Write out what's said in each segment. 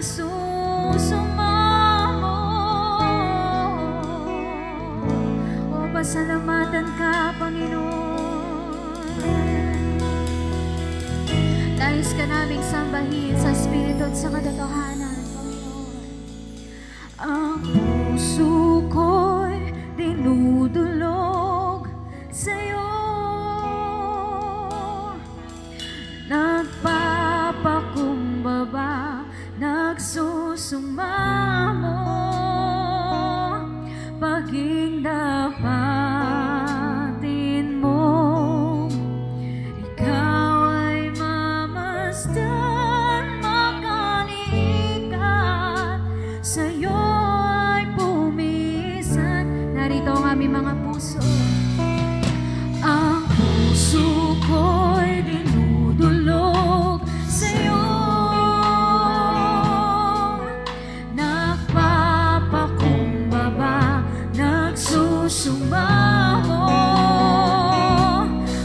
nagsusumamo. O pasalamatan ka, Panginoon. Nais ka naming sambahin sa Espiritu at sa katotohanan, Panginoon. Ang puso ko'y dinudulog sa'yo, nagpapakumbaba, nagsusumamo, paging dapatin mo. Ikaw ay mamasdan, makaniikat, sa'yo ay pumisan. Narito ang aming mga puso. Ang puso ko'y dinudulog sa'yo, nagpapakumbaba, nagsusumamo,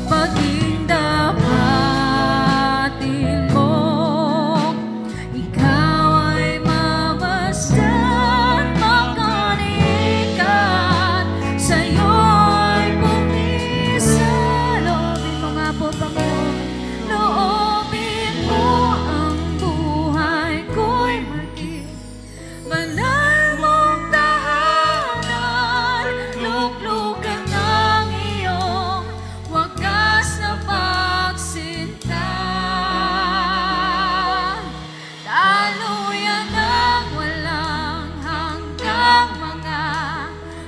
paging dapatin mo. Ikaw ay mamasdan, makaniikat, sa'yo ay pumisan. Loobin mo nga po, Panginoon. Loobin mo ang buhay ko'y maging banal mong tahanan, luklukan ng iyong wagas na pagsinta. Daluyan ng walang hanggang mga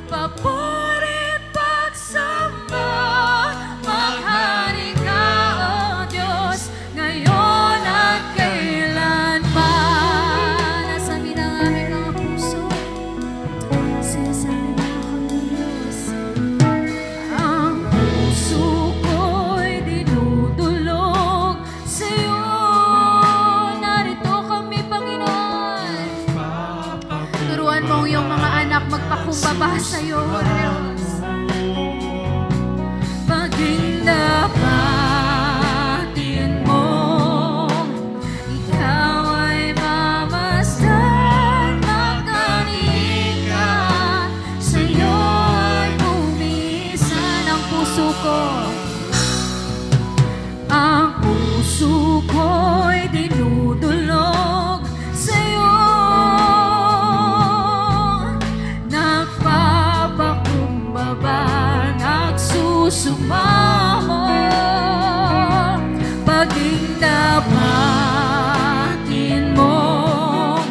papurit pagsamba. Maghari ka, O Diyos, ngayon at kailanman. Nasa amin ang aming mga puso, sinasabi mo ako, Diyos. Ang puso ko'y dinudulog sa'yo. Narito kami, Panginoon. Turuan mo ang iyong mga anak magpakumbaba sa'yo, Diyos. Paging dapatin mo, ikaw ay mamasdan, makaniikat, sa'yo ay pumisan. Ang puso ko, ang puso ko'y dinudulog sa'yo, nagpapakumbaba, nagsusumamo, paging dapatin mo.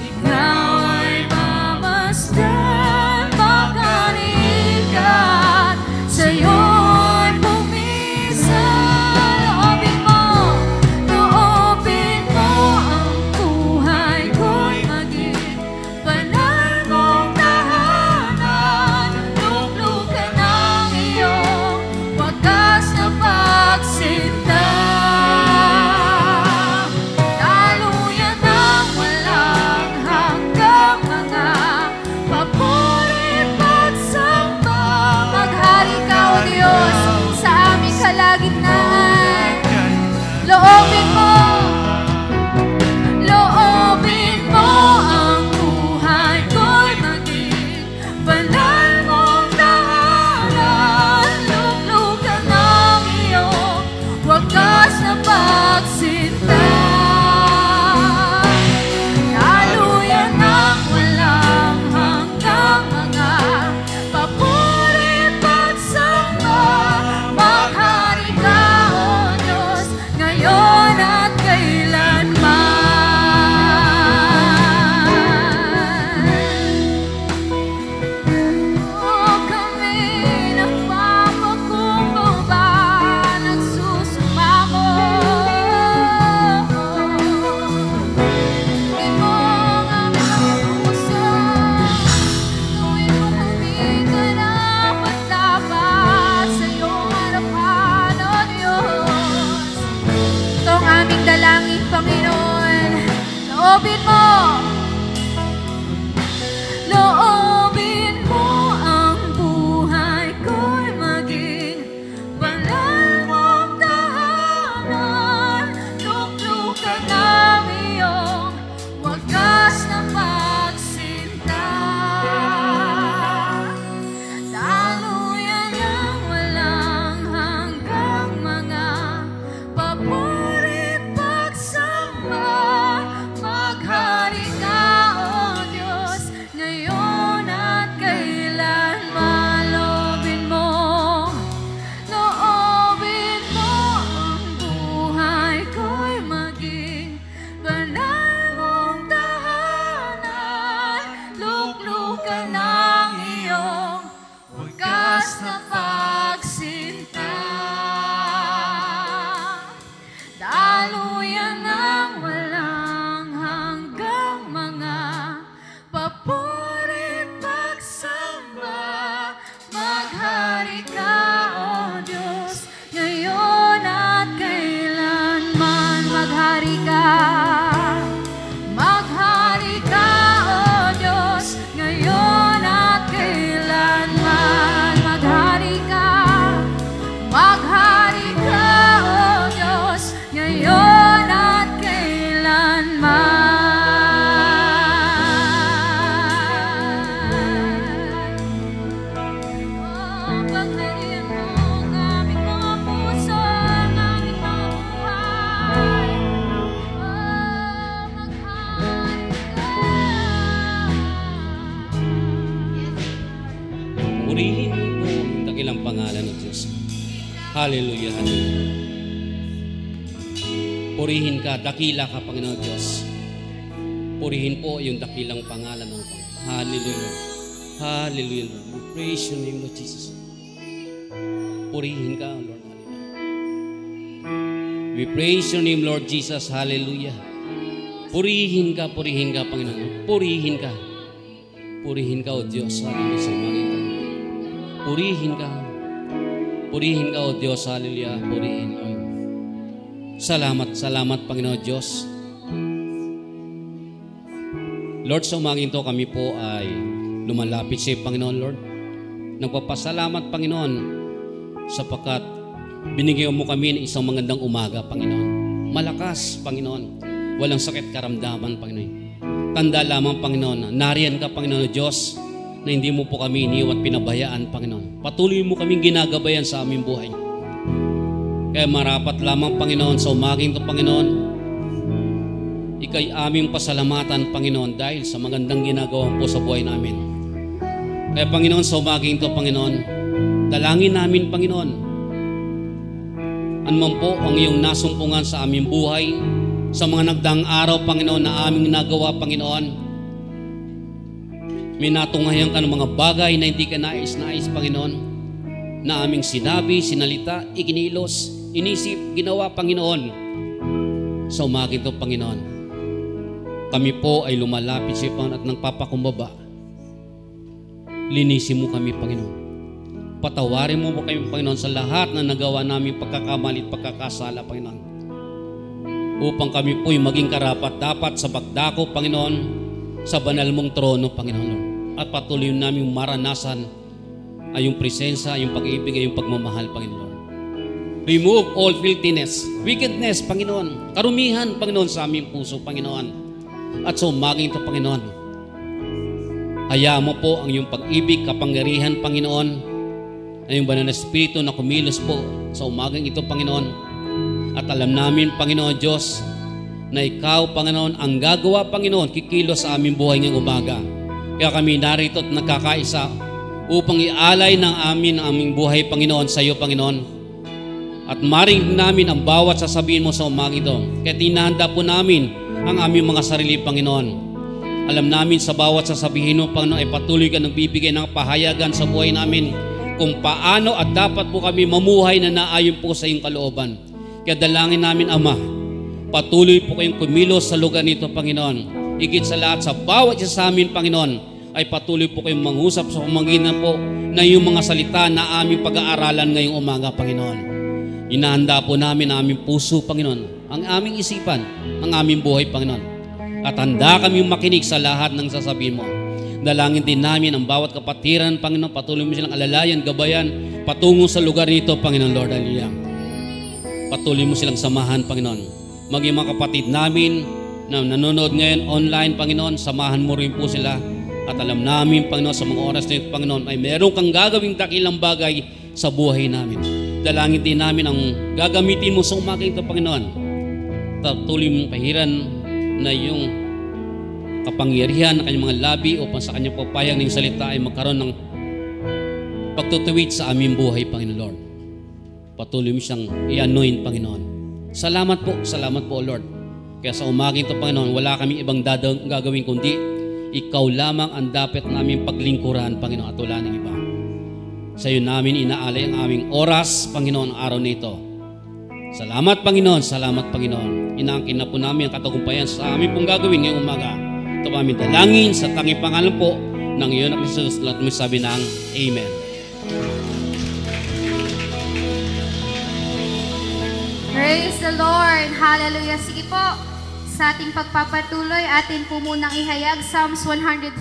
Ikaw ay mamasdan, makaniikat, sa'yo ay pumisan. Loobin mo ang buhay ko'y maging banal mong tahanan, luklukan ng iyong wagas na pagsinta. Daluyan ng walang hanggang mga papurit pagsamba. Maghari ka, O Diyos, sa aming kalagitnaan. Loobin mo ang buhay ko'y maging banal mong tahanan, luklukan ng iyong wagas na pagsinta. Daluyan ng walang hanggang mga papurit pagsamba. Maghari ka, O Diyos, ngayon at kailanman. O kami nagpapakumbaba, nagsusumamo. Tuwin mo ang aming mga puso, tuwin mo kami karapat-dapat sa iyong harapan, O Diyos. Ito ang aming dalangin, Panginoon. Loobin mo ang buhay ko'y maging banal mong tahanan, luklukan ng iyong wagas Hallelujah, hallelujah. Purihin ka, dakila ka, Panginoon Diyos. Purihin po yung dakilang pangalan ng Panginoon. Hallelujah. Hallelujah, Lord. We praise your name, Lord Jesus. Purihin ka, Lord. Hallelujah. We praise your name, Lord Jesus. Hallelujah. Purihin ka, Panginoon. Purihin ka. Purihin ka, O Diyos. Hallelujah. Sa mga ito. Purihin ka. Purihin ka, O Diyos. Hallelujah. Purihin ka. Salamat, salamat, Panginoon Diyos. Lord, sa umangin to kami po ay lumalapit sa Panginoon, Lord. Nagpapasalamat, Panginoon, sapagkat binigyan mo kami ng isang magandang umaga, Panginoon. Malakas, Panginoon. Walang sakit karamdaman, Panginoon. Tanda lamang, Panginoon, nariyan ka, Panginoon Diyos, na hindi mo po kami iniwan pinabayaan, Panginoon. Patuloy mo kaming ginagabayan sa aming buhay. Kaya marapat lamang, Panginoon, sa umaging to, Panginoon, ika'y aming pasalamatan, Panginoon, dahil sa magandang ginagawa po sa buhay namin. Kaya, Panginoon, sa umaging to, Panginoon, dalangin namin, Panginoon, anuman po ang iyong nasumpungan sa aming buhay, sa mga nagdaang araw, Panginoon, na aming nagawa, Panginoon, may natunghayan ka ng mga bagay na hindi ka nais-nais, Panginoon, na aming sinabi, sinalita, ikinilos, inisip, ginawa, Panginoon. Sa umaging to, Panginoon, kami po ay lumalapit sa Panginoon at nagpapakumbaba. Linisin mo kami, Panginoon. Patawarin mo kami, Panginoon, sa lahat na nagawa namin pagkakamali at pagkakasala, Panginoon. Upang kami po'y maging karapat-dapat sa pagdako, Panginoon, sa banal mong trono, Panginoon. At patuloy namin maranasan ay yung presensya, yung pag-ibig, ay yung pagmamahal, Panginoon. Remove all filthiness, wickedness, Panginoon. Karumihan, Panginoon, sa aming puso, Panginoon. At sa umaging to, Panginoon, hayaan mo po ang iyong pag-ibig, kapangyarihan, Panginoon, ay yung banal na Espiritu na kumilos po sa umagang ito, Panginoon. At alam namin, Panginoon Diyos, na ikaw, Panginoon, ang gagawa, Panginoon, kikilos sa aming buhay ngayong umaga. Kaya kami narito at nagkakaisa upang ialay ng aming buhay, Panginoon, sa iyo, Panginoon. At marinig namin ang bawat sasabihin mo sa umagang ito. Kaya tinahanda po namin ang aming mga sarili, Panginoon. Alam namin sa bawat sasabihin mo, Panginoon, ay patuloy ka nagbibigay ng pahayagan sa buhay namin kung paano at dapat po kami mamuhay na naayon po sa iyong kalooban. Kaya dalangin namin, Ama, patuloy po kayong kumilos sa lugar nito, Panginoon. Higit sa lahat, sa bawat isa sa amin, Panginoon, ay patuloy po kayong mangusap sa pamagitan po na yung mga salita na aming pag-aaralan ngayong umaga, Panginoon. Inahanda po namin ang aming puso, Panginoon, ang aming isipan, ang aming buhay, Panginoon. At handa kami makinig sa lahat ng sasabihin mo. Dalangin din namin ang bawat kapatiran, Panginoon. Patuloy mo silang alalayan, gabayan, patungo sa lugar nito, Panginoon, Lord. Hallelujah. Patuloy mo silang samahan, Panginoon. Maging mga kapatid namin na nanonood ngayon online, Panginoon, samahan mo rin po sila. At alam namin, Panginoon, sa mga oras na ito, Panginoon, ay meron kang gagawing dakilang bagay sa buhay namin. Dalangin din namin ang gagamitin mo sa umaga ito, Panginoon. Patuloy mong pahiran na yung kapangyarihan ng kanyang mga labi upang sa kanyang papayag ng salita ay magkaroon ng pagtutuwid sa aming buhay, Panginoon Lord. Patuloy mo siyang i-anoint, Panginoon. Salamat po, Lord. Kaya sa umaga ito, Panginoon, wala kaming ibang gagawin kundi ikaw lamang ang dapat namin paglingkuran, Panginoon, at wala ng iba. Sa iyo namin inaalay ang aming oras, Panginoon, araw nito. Salamat, Panginoon. Salamat, Panginoon. Inaangkin na po namin ang katagumpayan sa amin pong gagawin ngayong umaga. Ito po aming dalangin sa tanging pangalan po ng iyon na Jesus. Lahat mo sabi ng Amen. Praise the Lord. Hallelujah. Sige po, sa ating pagpapatuloy, atin po munang ihayag Psalms 150,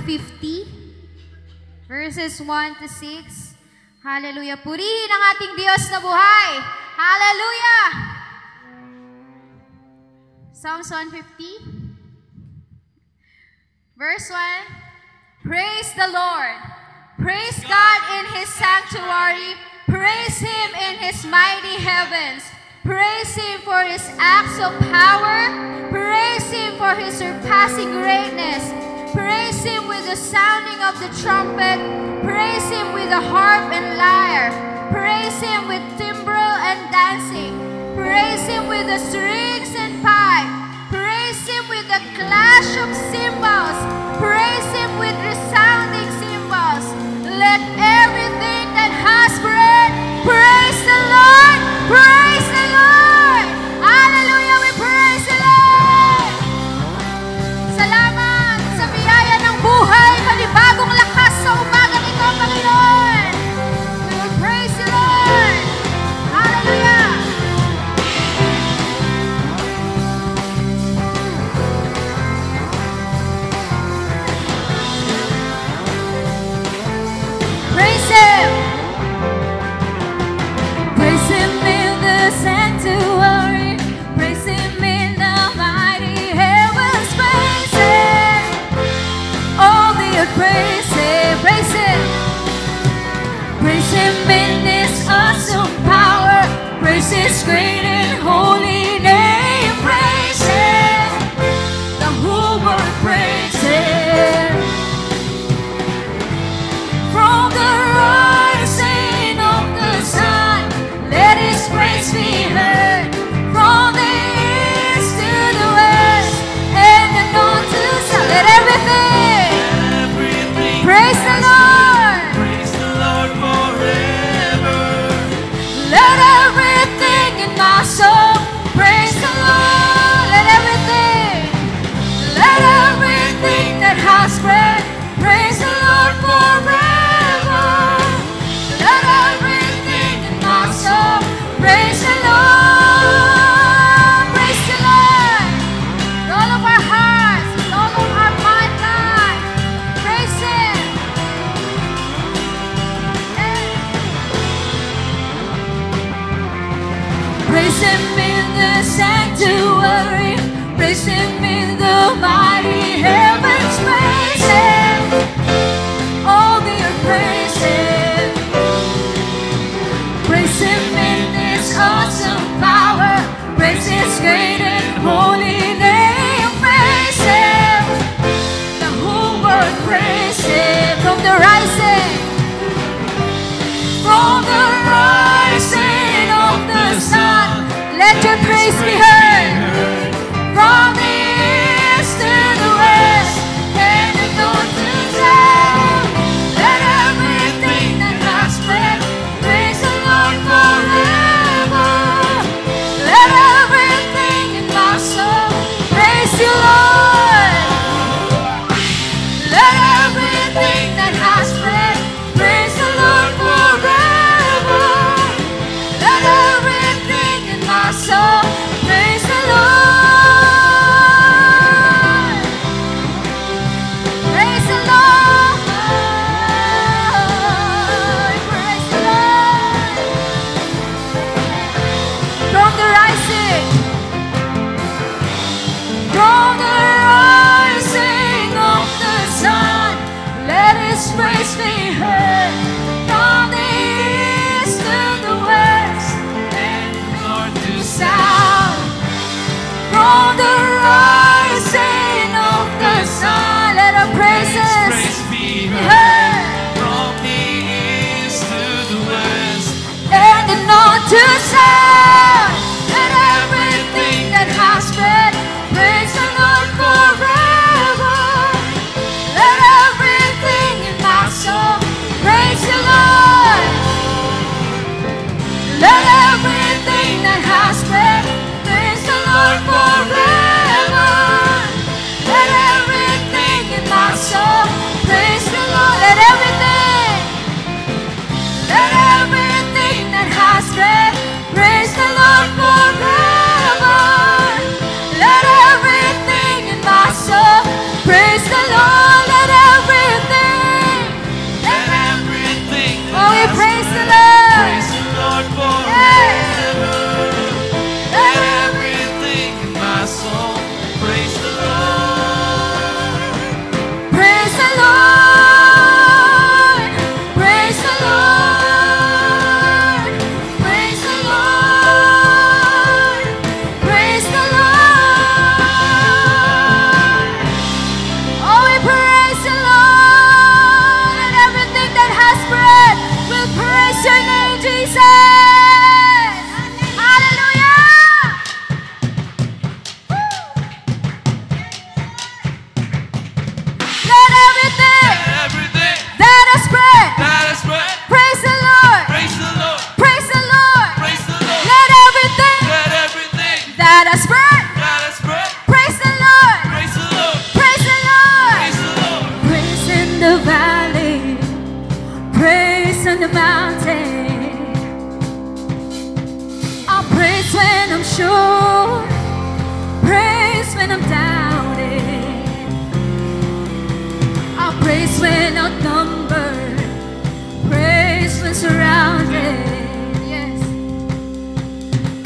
verses 1 to 6. Hallelujah. Purihin ang ating Diyos na buhay. Hallelujah. Psalms 150, verse 1. Praise the Lord. Praise God in His sanctuary. Praise Him in His mighty heavens. Praise Him for His acts of power. Praise Him for His surpassing greatness. Praise Him with the sounding of the trumpet. Praise Him with the harp and lyre. Praise Him with timbrel and dancing. Praise Him with the strings and pipe. Praise Him with the clash of cymbals. Praise Him with resounding cymbals. Let everything that has breath praise the Lord. Praise the Lord. Hallelujah. We praise the Lord. Salamat sa biyaya ng buhay, panibagong lakas sa umagang ito, Panginoon. We will praise the Lord. Hallelujah.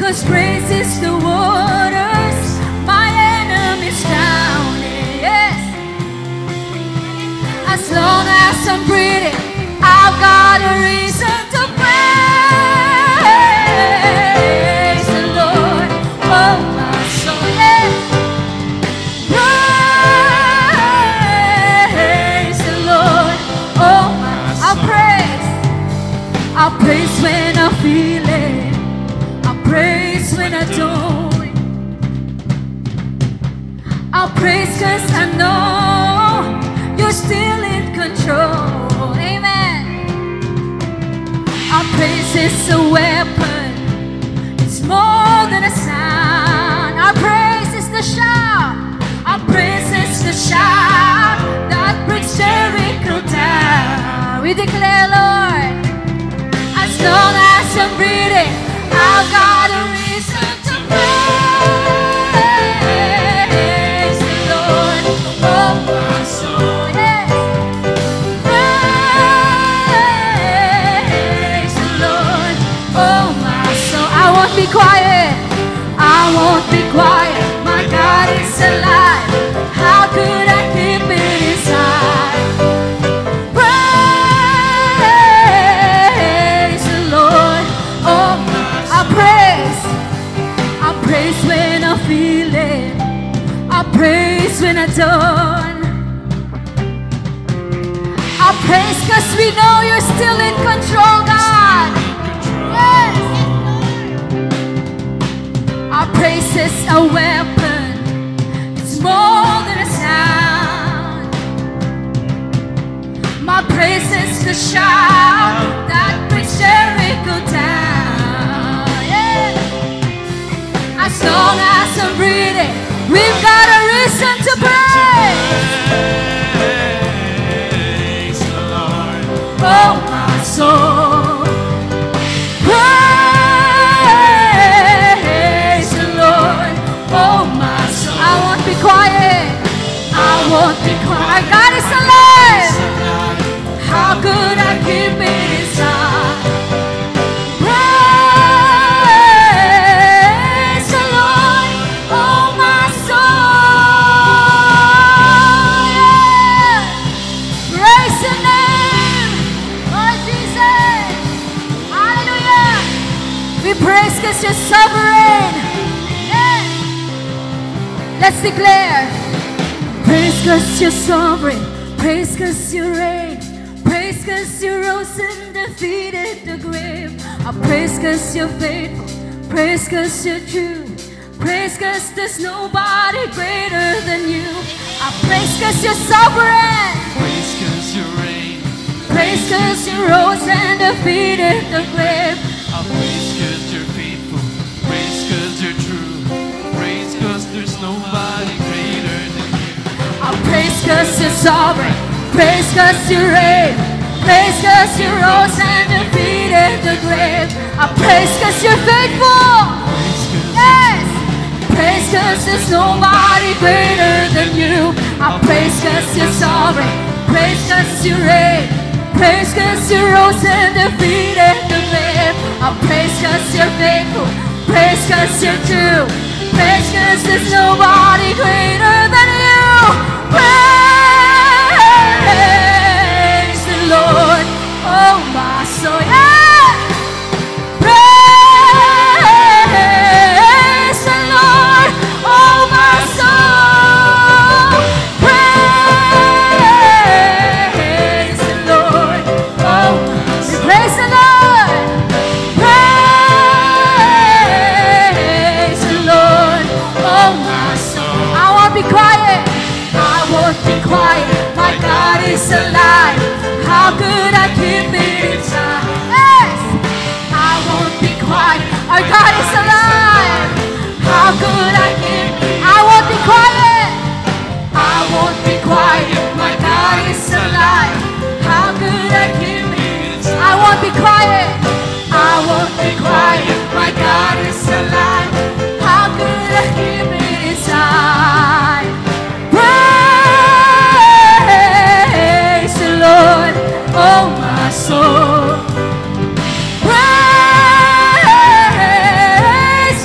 'cause praise is the waters my enemies drowning. Yes. As long as I'm breathing, I've got a reason to praise the Lord, oh my soul. Yes. Praise the Lord, oh my. I'll praise when I feel it. I'll praise when I don't. I'll praise 'cause I know you're still in control. Amen. Our praise is a weapon. It's more than a sound. Our praise is the shout. Our praise is the shout that breaks Jericho down. We declare, Lord, as long as I'm breathing, I've got a reason to praise the Lord, oh my soul. Yes. Praise the Lord, oh my soul. I won't be quiet. I won't be quiet. My God is alive. How could I keep it inside? Praise when I feel it. I praise when I don't. I praise 'cause we know you're still in control, God. Yes. Our praise is a weapon. It's more than a sound. My praise is the shout that brings Jericho down. Yeah. As long as I'm breathing, we've got a reason to praise the Lord, oh my soul. Praise the Lord, oh my soul. I won't be quiet. I won't be quiet. God is alive. How could I keep it inside? Praise 'cause you're sovereign. Yeah. Let's declare. Praise 'cause you're sovereign. Praise 'cause you reign. Praise 'cause you rose and defeated the grave. I praise 'cause you're faithful. Praise 'cause you're true. Praise 'cause there's nobody greater than you. I praise 'cause you're sovereign. Praise 'cause you reign. Praise 'cause you rose and defeated the grave. I praise 'cause you're faithful. Praise 'cause you're true. Praise 'cause there's nobody greater than you. I praise 'cause you're sovereign. Praise 'cause you reign. Praise 'cause you rose and defeated the grave. I praise 'cause you're faithful. Yes. Praise 'cause there's nobody greater than you. I praise 'cause you're sovereign. Praise 'cause you reign. Praise 'cause you rose and defeated the grave. I praise 'cause you're faithful. Praise 'cause you're true. Praise 'cause there's nobody greater than you. Praise the Lord, oh my soul. Yeah. Praise the Lord, oh my soul. Praise the Lord, oh my soul. Praise the Lord. Praise the Lord, oh my soul. I won't be quiet. I won't be quiet. My God is alive. How could I keep it inside? Yes. I won't be quiet. Our God is alive. How could I keep? I won't be quiet. I won't be quiet. My God is alive. How could I keep it? I won't be quiet. I won't be quiet. My God is alive. How could I keep it inside? Praise the Lord, oh my soul. Praise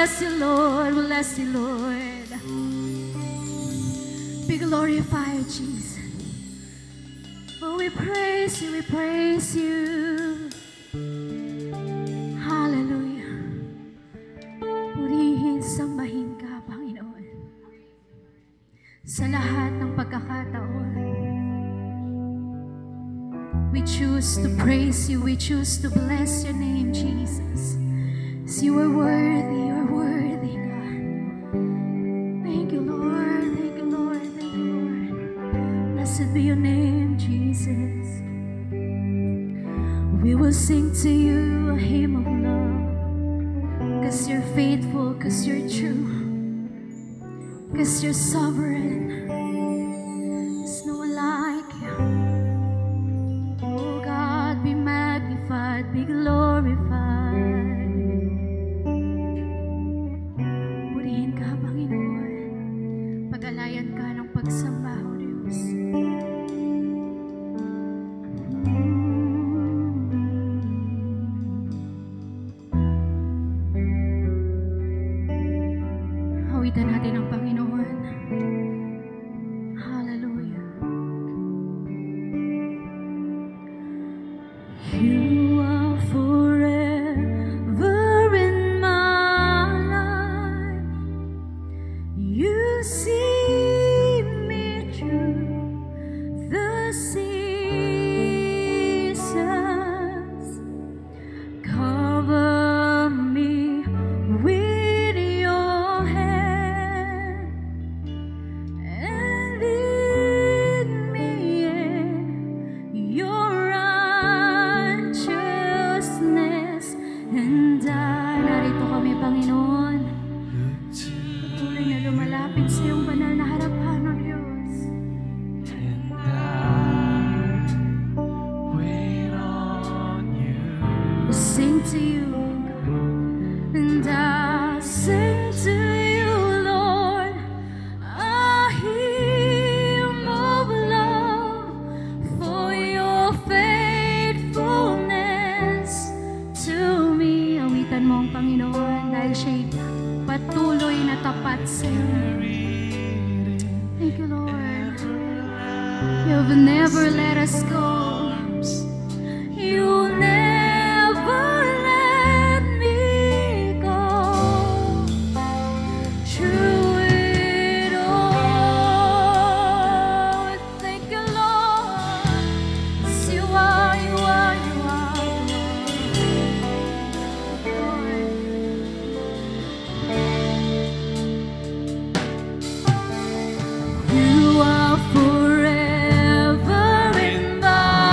bless you, Lord. We bless you, Lord. Be glorified, Jesus. Oh, we praise you, we praise you. Hallelujah. Purihin, sambahin ka, Panginoon. Sa lahat ng pagkakataon, we choose to praise you, we choose to bless your name, Jesus. As you are worthy, God. Thank you, Lord, thank you, Lord, thank you, Lord. Blessed be your name, Jesus. We will sing to you a hymn of love, 'cause you're faithful, 'cause you're true, 'cause you're sovereign. There's no one like you. Oh God, be magnified, be glorified. Purihin ka, Panginoon. Pag-alayan ka ng pagsamba, O Diyos. Hawitan natin ang Panginoon. Hallelujah. You are forever in my life. You see me through the seasons. Cover me with your hand and lead me in your righteousness. And narito kami, Panginoon. Patuloy na lumalapit sa iyong banal na harapan, O Diyos. And I wait on you. We sing to you, and I sing to you, Lord, a hymn of love for your faithfulness to me. Awitan mo ang Panginoon dahil siya'y patuloy na tapat sa iyo. Thank you, Lord. You've never let us go. You never let me go. Through it all, thank you, Lord. 'Cause you are, Lord. You are forever in my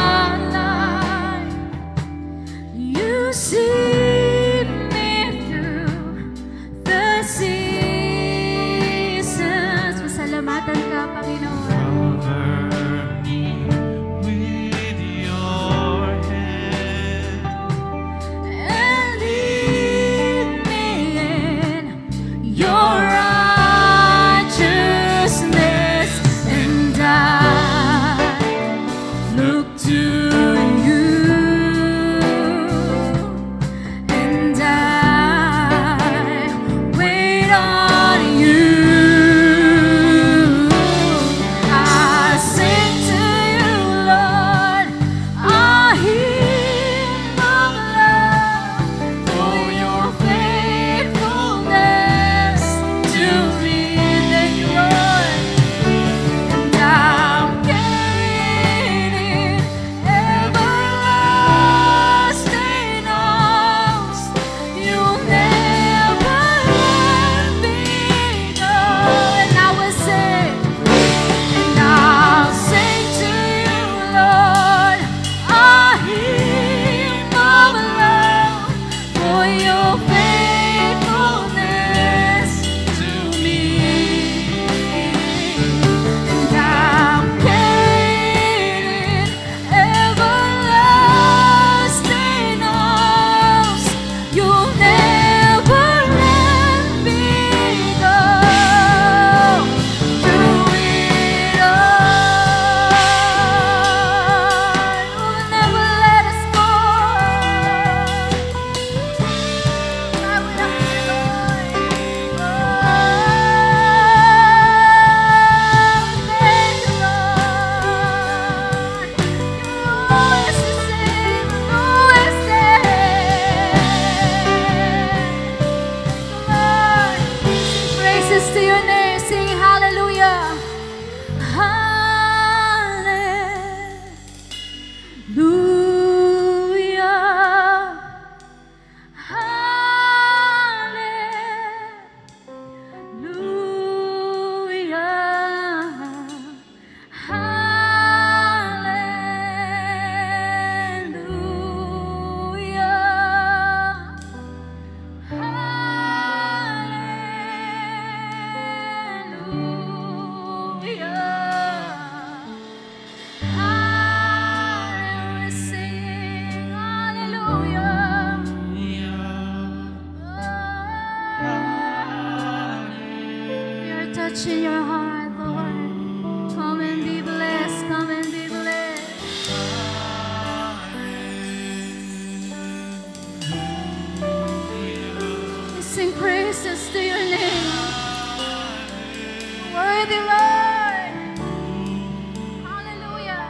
praises to your name. Sing hallelujah. Hallelujah. In your heart, Lord. Come and be blessed. Come and be blessed. We sing praises to your name. Worthy, Lord. Hallelujah.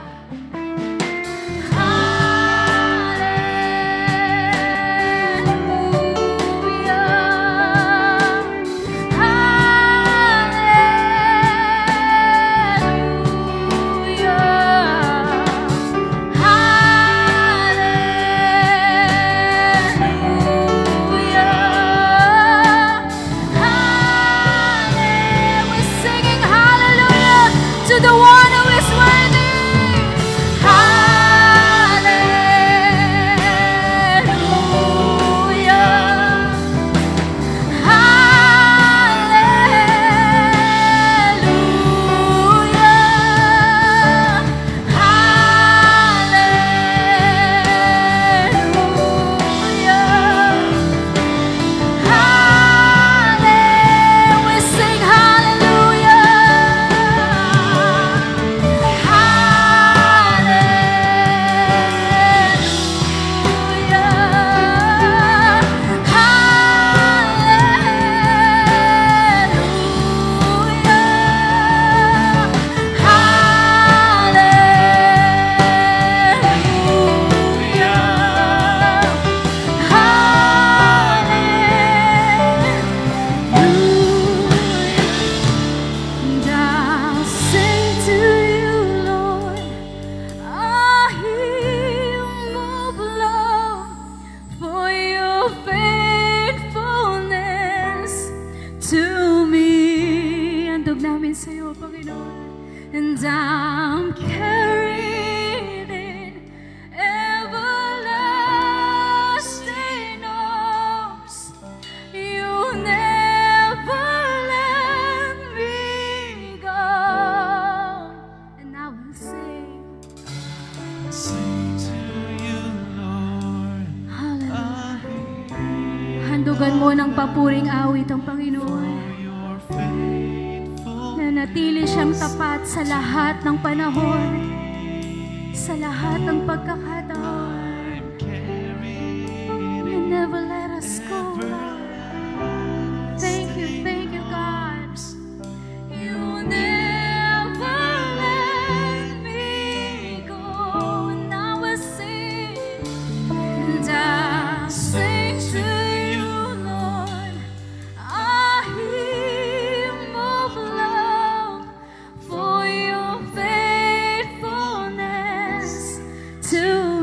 Sa'yo, Panginoon. And I'm carried in everlasting arms. You never let me go. And I will sing to you, Lord. Hallelujah. Handugan mo ng papuring awit ang Panginoon. Natili siyang tapat sa lahat ng panahon, sa lahat ng pagkakataon. You never let us go, God. Thank you, God. You never let me go. And I will sing, and I sing to you, Lord, a hymn of love for your faithfulness to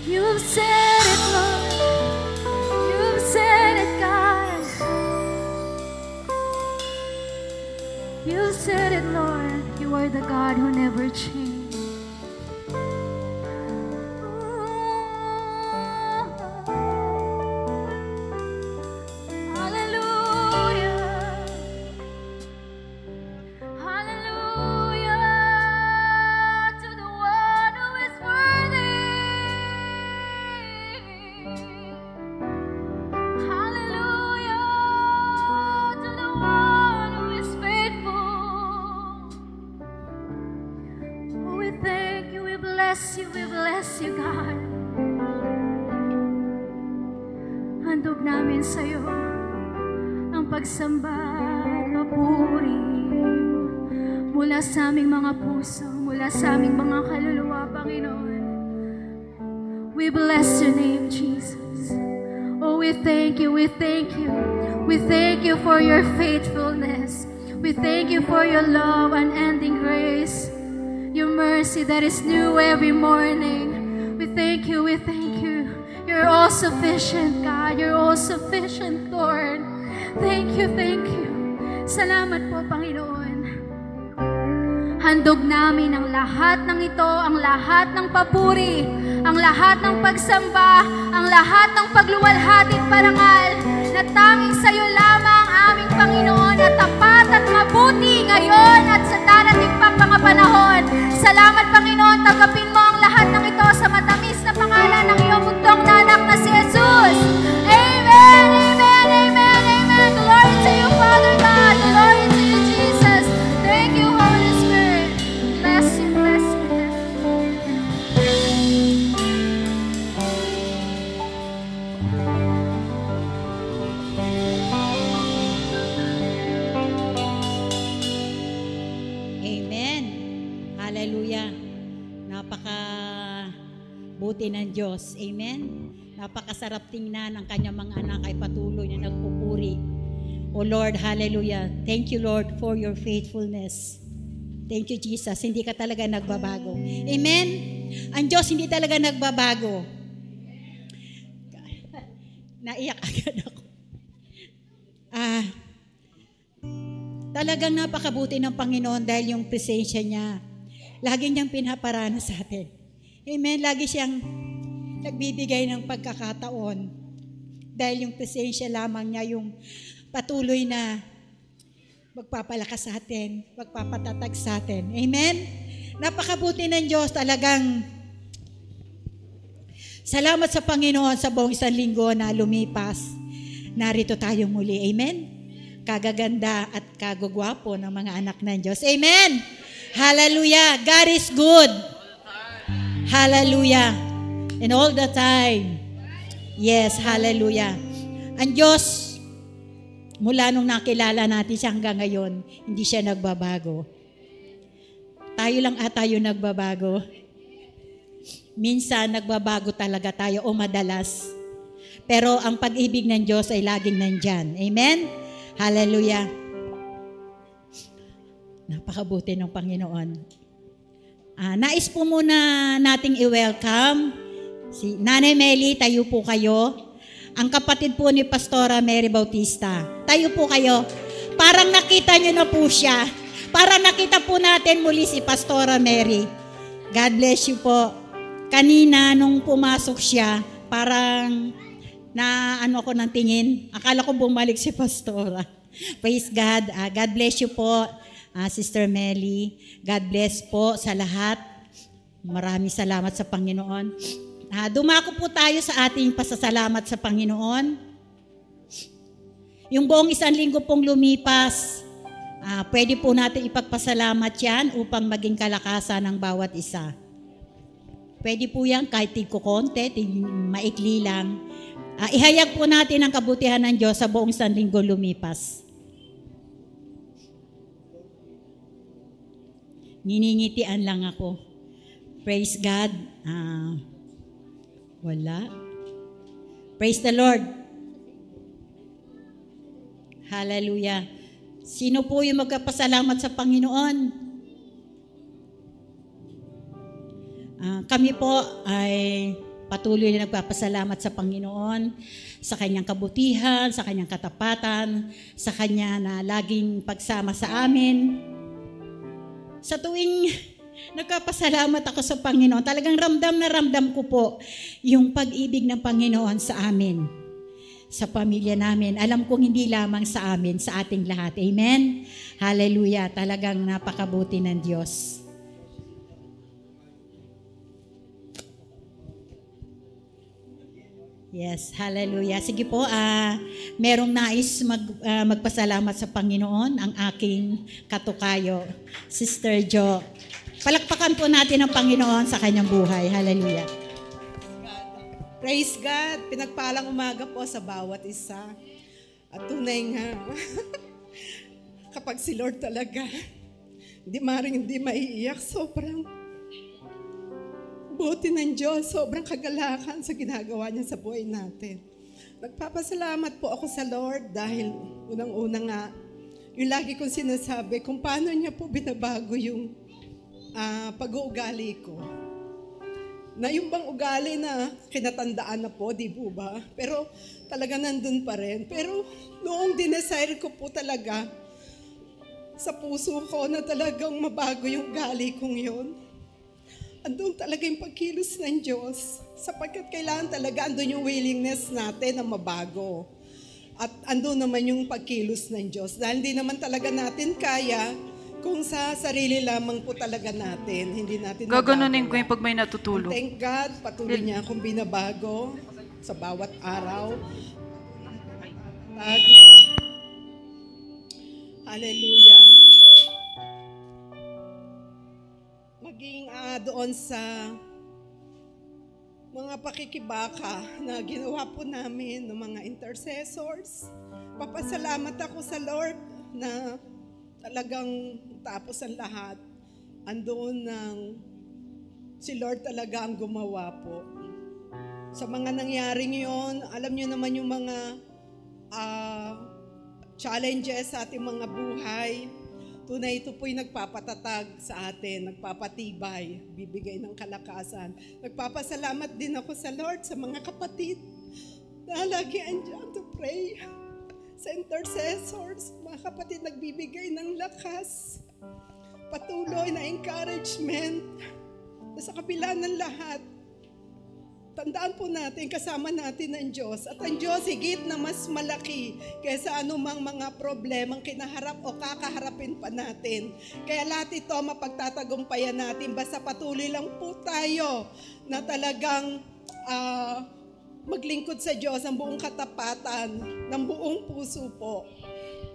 You've said it, Lord. You've said it, God. You said it, Lord. You are the God who never changed. We bless you, God. Handog namin sa'yo ang pagsamba at papuri mula sa aming mga puso, mula sa aming mga kaluluwa, Panginoon. We bless your name, Jesus. Oh, we thank you, we thank you. We thank you for your faithfulness. We thank you for your love and unending grace. Your mercy that is new every morning. We thank you, we thank you. You're all sufficient, God. You're all sufficient, Lord. Thank you, thank you. Salamat po, Panginoon. Handog namin ang lahat ng ito, ang lahat ng papuri, ang lahat ng pagsamba, ang lahat ng pagluwalhati at parangal na tanging sa iyo lamang, aming Panginoon, na tapat at mabuti ngayon at sa darating pang mga panahon. Salamat, Panginoon, tanggapin mo ang lahat ng ito sa matamis na pangalan ng iyong bugtong na anak na si Jesus. Amen, amen, amen, amen. Glory to you, Father God. Glory to you, Jesus. Thank you, Holy Spirit. Bless you, bless you. Amen. Hallelujah. Buti ng Diyos. Amen. Napakasarap tingnan ang kanyang mga anak ay patuloy na nagpupuri. O Lord, hallelujah. Thank you, Lord, for your faithfulness. Thank you, Jesus. Hindi ka talaga nagbabago. Amen. Ang Diyos hindi talaga nagbabago. Naiyak agad ako. Talagang napakabuti ng Panginoon dahil yung presensya niya, lagi niyang pinaparana sa atin. Amen. Lagi siyang nagbibigay ng pagkakataon dahil yung presensya lamang niya yung patuloy na magpapalakas sa atin, magpapatatag sa atin. Amen. Napakabuti ng Diyos talagang. Salamat sa Panginoon sa buong isang linggo na lumipas. Narito tayo muli. Amen. Kagaganda at kagugwapo ng mga anak ng Diyos. Amen. Hallelujah. God is good. Hallelujah. And all the time. Yes, hallelujah. Ang Diyos, mula nung nakilala natin siya hanggang ngayon, hindi siya nagbabago. Tayo lang tayo nagbabago. Minsan, nagbabago talaga tayo o madalas. Pero ang pag-ibig ng Diyos ay laging nandyan. Amen? Hallelujah. Napakabuti ng Panginoon. Nais po muna nating i-welcome si Nanay Meli. Tayo po kayo. Ang kapatid po ni Pastora Mary Bautista. Tayo po kayo. Parang nakita nyo na po siya. Parang nakita po natin muli si Pastora Mary. God bless you po. Kanina nung pumasok siya, parang na ano ko ng tingin. Akala ko bumalik si Pastora. Praise God. God bless you po, Sister Melly. God bless po sa lahat. Maraming salamat sa Panginoon. Dumako po tayo sa ating pasasalamat sa Panginoon. Yung buong isang linggo pong lumipas, pwede po natin ipagpasalamat yan upang maging kalakasan ng bawat isa. Pwede po yan kahit tigkukonte, maikli lang. Ihayag po natin ang kabutihan ng Diyos sa buong isang linggo lumipas. Niningitian lang ako. Praise God. Wala. Praise the Lord. Hallelujah. Sino po yung magpapasalamat sa Panginoon? Kami po ay Patuloy na nagpapasalamat sa Panginoon, sa kanyang kabutihan, sa kanyang katapatan, sa kanya na laging pagsama sa amin. Sa tuwing nagpapasalamat ako sa Panginoon, talagang ramdam na ramdam ko po yung pag-ibig ng Panginoon sa amin, sa pamilya namin. Alam kong hindi lamang sa amin, sa ating lahat. Amen? Hallelujah. Talagang napakabuti ng Diyos. Yes, hallelujah. Sige po, merong nais magpasalamat sa Panginoon, ang aking katukayo, Sister Jo. Palakpakan po natin ang Panginoon sa kanyang buhay. Hallelujah. Praise God. Pinagpalang umaga po sa bawat isa. At tunay nga, kapag si Lord talaga, hindi maiiyak, sobrang buti ng Diyos, sobrang kagalakan sa ginagawa niya sa buhay natin. Nagpapasalamat po ako sa Lord dahil unang-una nga, yung lagi kong sinasabi kung paano niya po binabago yung pag-uugali ko. Na yung bang ugali na kinatandaan na po, di po ba? Pero talaga nandun pa rin. Pero noong dinesire ko po talaga sa puso ko na talagang mabago yung ugali kong yun, andun talaga yung pagkilos ng Diyos. Sapagkat kailangan talaga andun yung willingness natin na mabago. At andun naman yung pagkilos ng Diyos. Dahil hindi naman talaga natin kaya kung sa sarili lamang po talaga natin. Hindi natin gaganunin ko yung pag may natutulog. Thank God, patuloy niya akong binabago sa bawat araw. Hallelujah. Maging doon sa mga pakikibaka na ginawa po namin ng mga intercessors. Papasalamat ako sa Lord na talagang tapos ang lahat. Andoon ng si Lord talaga ang gumawa po. Sa mga nangyaring yon, alam niyo naman yung mga challenges sa ating mga buhay. Tunay ito po'y nagpapatatag sa atin, nagpapatibay, bibigay ng kalakasan. Nagpapasalamat din ako sa Lord, sa mga kapatid na lagi andyan to pray. Sa intercessors, mga kapatid nagbibigay ng lakas, patuloy na encouragement na sa kabila ng lahat. Tandaan po natin, kasama natin ang Diyos. At ang Diyos higit na mas malaki kaysa anumang mga problemang kinaharap o kakaharapin pa natin. Kaya lahat ito mapagtatagumpayan natin. Basta patuloy lang po tayo na talagang maglingkod sa Diyos ng buong katapatan, ng buong puso po.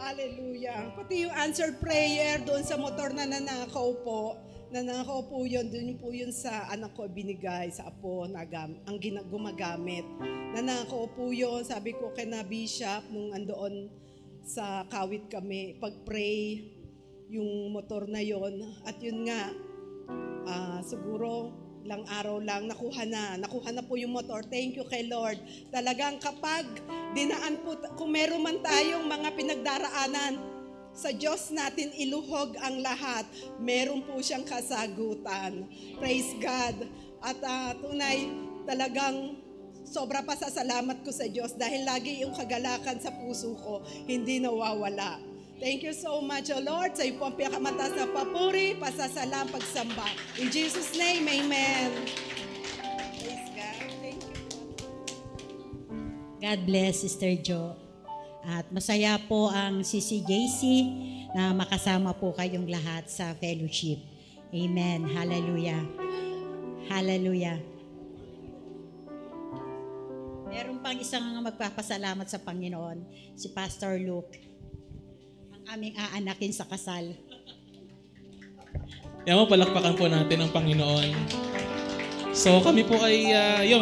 Hallelujah. Pati yung answered prayer doon sa motor na nanakaw po. Nanakaw po yun, doon po yun sa anak ko binigay, sa apo, ang gumagamit. Nanakaw po yun, sabi ko kay na Bishop, nung andoon sa Kawit kami, pag-pray yung motor na yon. At yun nga, siguro ilang araw lang, nakuha na po yung motor. Thank you kay Lord. Talagang kapag dinaan po, kung meron man tayong mga pinagdaraanan, sa Diyos natin iluhog ang lahat. Meron po siyang kasagutan. Praise God. At tunay, talagang sobra pa sa salamat ko sa Diyos dahil lagi yung kagalakan sa puso ko, hindi nawawala. Thank you so much, O Lord. Sa iyo po ang pinakamataas na papuri, pasasalam, pagsamba. In Jesus' name, Amen. Praise God. Thank you. God bless, Sister Jo. At masaya po ang CCJC na makasama po kayong lahat sa fellowship. Amen. Hallelujah. Hallelujah. Meron pang isang magpapasalamat sa Panginoon, si Pastor Luke, ang aming aanakin sa kasal. Kaya mo, palakpakan po natin ang Panginoon. So kami po ay,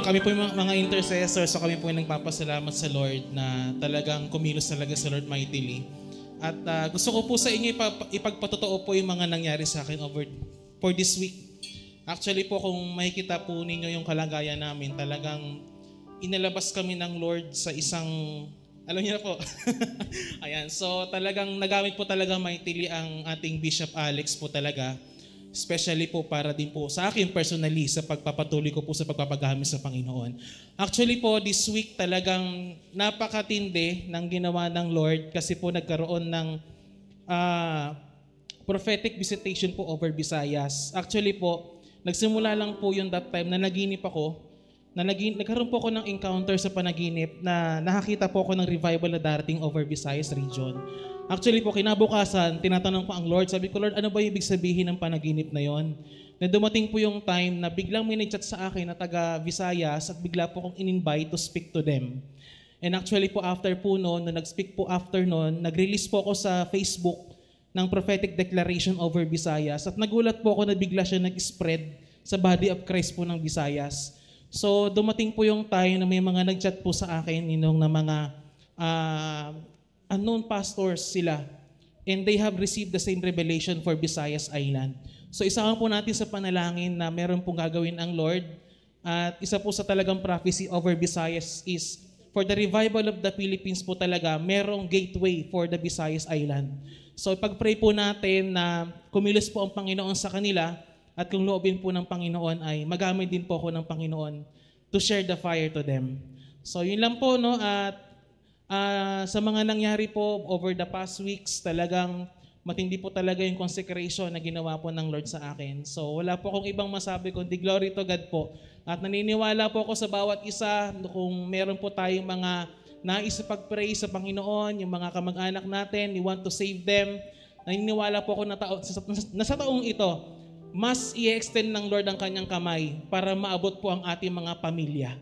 kami po yung mga intercessors, so kami po ay nagpapasalamat sa Lord na talagang kumilos talaga sa Lord mightily. At gusto ko po sa inyo ipagpatotoo po yung mga nangyari sa akin for this week. Actually po, kung makikita po ninyo yung kalagayan namin, talagang inalabas kami ng Lord sa isang, alam niyo na po. Ayan, so talagang nagamit po talaga mightily ang ating Bishop Alex po talaga especially po para din po sa akin personally sa pagpapatuloy ko po sa pagpapagamit sa Panginoon. Actually po, this week talagang napakatindi ng ginawa ng Lord kasi po nagkaroon ng prophetic visitation po over Visayas. Actually po, nagsimula lang po yung that time na naginip ako, nagkaroon po ako ng encounter sa panaginip na nakakita po ako ng revival na darating over Visayas region. Actually po, kinabukasan, tinatanong ko ang Lord, sabi ko, Lord, ano ba yung ibig sabihin ng panaginip na yon? Na dumating po yung time na biglang may nag-chat sa akin na taga Visayas at bigla po akong in-invite to speak to them. And actually po, after po noon, na nag-speak po after noon, nag-release po ako sa Facebook ng prophetic declaration over Visayas at nagulat po ako na bigla siya nag-spread sa body of Christ po ng Visayas. So dumating po yung time na may mga nag-chat po sa akin, na mga unknown pastors sila, and they have received the same revelation for Visayas Island. So isama po natin sa panalangin na meron pong gagawin ang Lord, at isa po sa talagang prophecy over Visayas is for the revival of the Philippines po talaga, merong gateway for the Visayas Island. So pag-pray po natin na kumilos po ang Panginoon sa kanila, at kung loobin po ng Panginoon ay magamit din po ako ng Panginoon to share the fire to them. So yun lang po, no, at sa mga nangyari po over the past weeks, talagang matindi po talaga yung consecration na ginawa po ng Lord sa akin. So wala po akong ibang masabi kundi glory to God po. At naniniwala po ako sa bawat isa kung meron po tayong mga nais sa pag-pray sa Panginoon, yung mga kamag-anak natin, we want to save them. Naniniwala po ako na sa taong ito, mas i-extend ng Lord ang kanyang kamay para maabot po ang ating mga pamilya.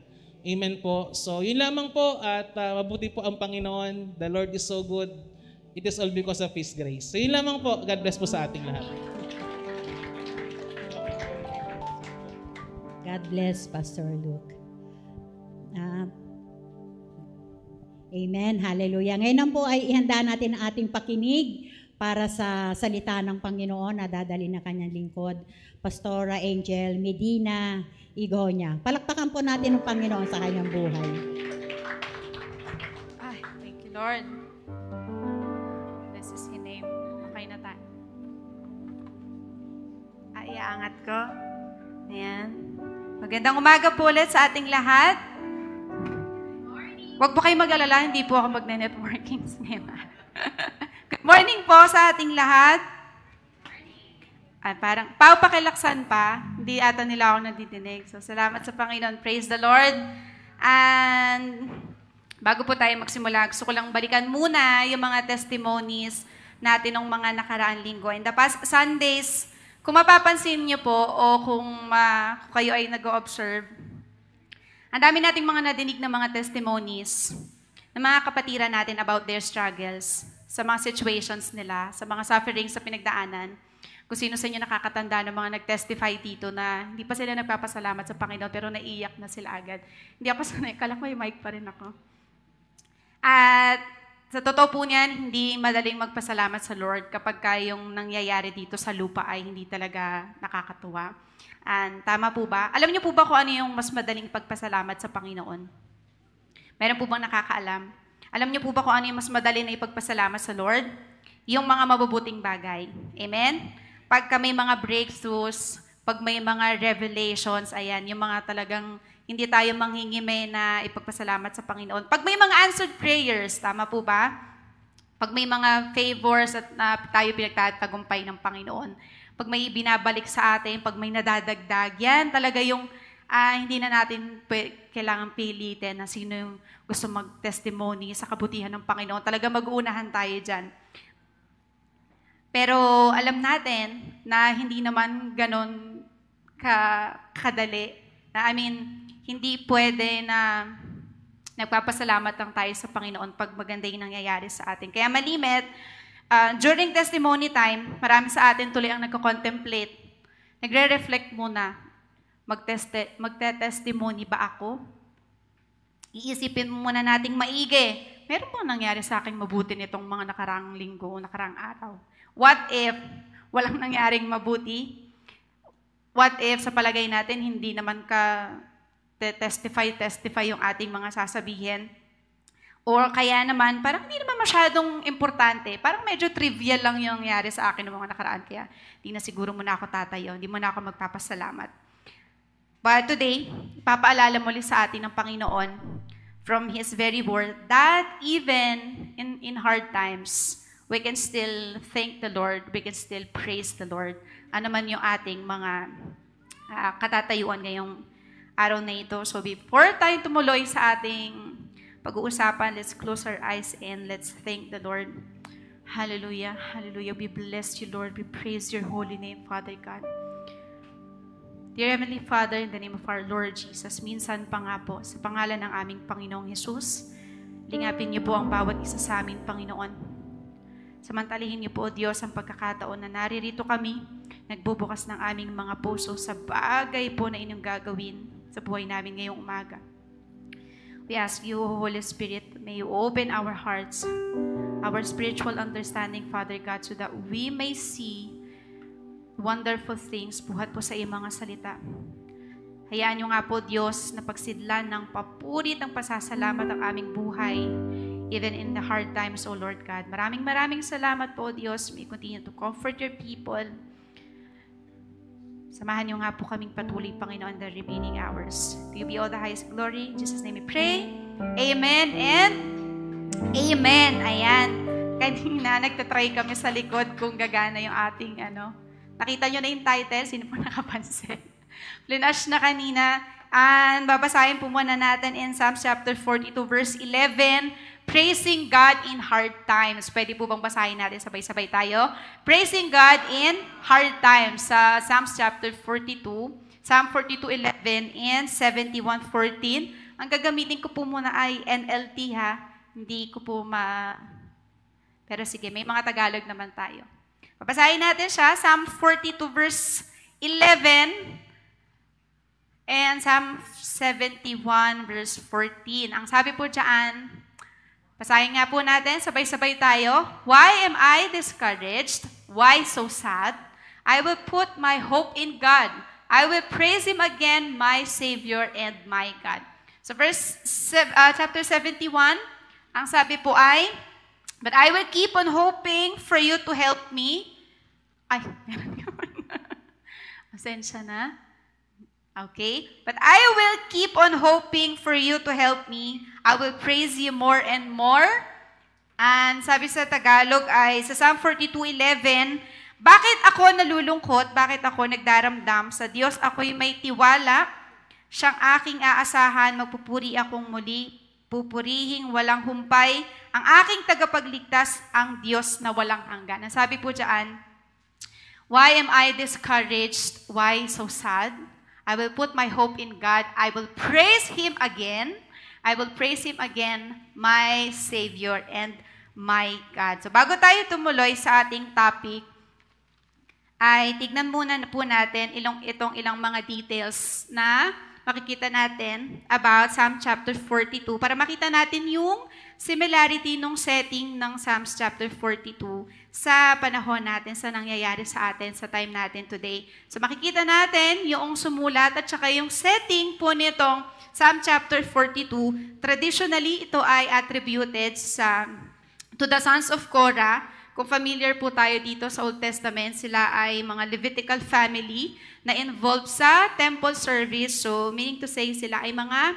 Amen po. So, yun lamang po at mabuti po ang Panginoon. The Lord is so good. It is all because of His grace. So, yun lamang po. God bless po sa ating lahat. God bless, Pastor Luke. Amen. Hallelujah. Ngayon po ay ihanda natin ang ating pakinig para sa salita ng Panginoon na dadali na kanyang lingkod, Pastora Angel Medina Igonya. Palakpakan po natin ang Panginoon sa kanyang buhay. Ay, thank you, Lord. This is His name. Okay na tayo. Iaangat ko. Ayan. Magandang umaga po ulit sa ating lahat. Huwag po kayo mag-alala, hindi po ako magne-networking ngayon. Good morning po sa ating lahat. Parang pakilaksan pa, hindi ata nila ako nadidinig. So salamat sa Panginoon. Praise the Lord. And bago po tayo magsimula, gusto ko lang balikan muna yung mga testimonies natin ng mga nakaraang linggo. In the past Sundays, kung mapapansin niyo po o kung kayo ay nag-o-observe, ang dami nating mga nadinig na mga testimonies ng mga kapatiran natin about their struggles, sa mga situations nila, sa mga sufferings sa pinagdaanan. Kung sino sa inyo nakakatanda ng mga nag-testify dito na hindi pa sila nagpapasalamat sa Panginoon pero naiiyak na sila agad. Hindi ako sanay, kala ko may mic pa rin ako. At sa totoo po niyan, hindi madaling magpasalamat sa Lord kapag yung nangyayari dito sa lupa ay hindi talaga nakakatuwa. And tama po ba? Alam niyo po ba kung ano yung mas madaling pagpasalamat sa Panginoon? Meron po bang nakakaalam? Alam niyo po ba kung ano yung mas madali na ipagpasalamat sa Lord? Yung mga mabubuting bagay. Amen? Pagka may mga breakthroughs, pag may mga revelations, ayan, yung mga talagang hindi tayo manghingime na ipagpasalamat sa Panginoon. Pag may mga answered prayers, tama po ba? Pag may mga favors at tayo pinagtatagumpay ng Panginoon. Pag may binabalik sa atin, pag may nadadagdag, yan talaga yung hindi na natin kailangan pilitin na sino yung gusto mag-testimony sa kabutihan ng Panginoon. Talaga mag-uunahan tayo dyan. Pero alam natin na hindi naman ganon kadali. Hindi pwede na nagpapasalamat lang tayo sa Panginoon pag maganda yung nangyayari sa atin. Kaya malimit, during testimony time, marami sa atin tuloy ang nagko-contemplate. Nagre-reflect muna. Magte-testimony ba ako? Iisipin muna nating maigi. Meron bang nangyari sa akin mabuti nitong mga nakaraang linggo, nakaraang araw? What if walang nangyaring mabuti? What if sa palagay natin hindi naman testify yung ating mga sasabihin? Or kaya naman, parang hindi naman masyadong importante. Parang medyo trivial lang yung nangyari sa akin ng mga nakaraan. Kaya di na siguro muna ako tatayo. Hindi muna ako magpapasalamat. But today, ipapaalala muli sa atin ng Panginoon from His very word that even in hard times, we can still thank the Lord. We can still praise the Lord. Ano man yung ating mga katatayuan ngayong araw na ito. So before tayo tumuloy sa ating pag-uusapan, let's close our eyes and let's thank the Lord. Hallelujah, hallelujah. We bless you, Lord. We praise your holy name, Father God. Dear Heavenly Father, in the name of our Lord Jesus, minsan pa nga po, sa pangalan ng aming Panginoong Jesus, lingapin niyo po ang bawat isa sa amin, Panginoon. Samantalihin niyo po, Diyos, ang pagkakataon na naririto kami, nagbubukas ng aming mga puso sa bagay po na inyong gagawin sa buhay namin ngayong umaga. We ask you, Holy Spirit, may you open our hearts, our spiritual understanding, Father God, so that we may see wonderful things buhat po sa iyong mga salita. Hayaan niyo nga po, Diyos, na pagsidlan ng papurit ang pasasalamat ang aming buhay, even in the hard times, O Lord God. Maraming salamat po, Diyos. May continue to comfort your people. Samahan niyo nga po kaming patuloy, Panginoon, the remaining hours. To you be all the highest glory. In Jesus' name we pray. Amen and amen. Ayan. Kanina, nagtatry kami sa likod kung gagana yung ating, nakita niyo na yung title. Sino po nakapansin? Flinash na kanina. And babasahin po muna natin in Psalms chapter 42, verse 11. Praising God in hard times. Pwede po bang basahin natin sabay-sabay tayo? Praising God in hard times. Sa Psalms chapter 42, Psalm 42:11 and 71:14. Ang gagamitin ko po muna ay NLT ha. Hindi ko po Pero sige, may mga Tagalog naman tayo. Babasahin natin siya. Psalm 42 verse 11 and Psalm 71 verse 14. Ang sabi po dyan, basahin nga po natin, sabay-sabay tayo. Why am I discouraged? Why so sad? I will put my hope in God. I will praise Him again, my Savior and my God. So chapter 71, ang sabi po ay, but I will keep on hoping for you to help me. Ay, meron naman. Pasensya na. Okay? But I will keep on hoping for you to help me. I will praise you more and more. And sabi sa Tagalog ay sa Psalm 42:11, bakit ako nalulungkot? Bakit ako nagdaramdam? Sa Diyos ako'y may tiwala. Siyang aking aasahan, magpupuri akong muli. Pupurihing walang humpay. Ang aking tagapagligtas, ang Diyos na walang hanggan. Ang sabi po dyan, why am I discouraged? Why so sad? I will put my hope in God. I will praise Him again. I will praise Him again, my Savior and my God. So bago tayo tumuloy sa ating topic, ay tignan muna po natin itong ilang mga details na makikita natin about Psalm chapter 42 para makita natin yung similarity nung setting ng Psalms chapter 42 sa panahon natin, sa nangyayari sa atin, sa time natin today. So makikita natin yung sumulat at saka yung setting po nitong Psalm chapter 42. Traditionally, ito ay attributed to the sons of Korah. Kung familiar po tayo dito sa Old Testament, sila ay mga Levitical family na involved sa temple service. So meaning to say, sila ay mga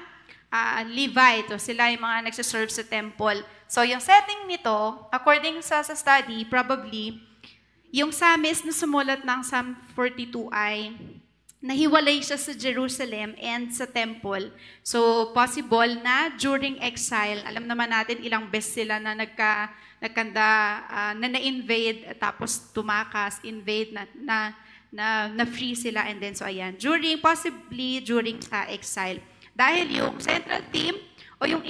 Levite, o sila ay mga nagsiserve sa temple. So yung setting nito, according sa study, probably, yung psalmist na sumulat ng Psalm 42 ay nahiwalay siya sa Jerusalem and sa temple. So possible na during exile, alam naman natin ilang beses sila na na-invade, tapos tumakas, invade, na free sila, and then so ayan. Possibly during sa exile. Dahil yung central theme, o yung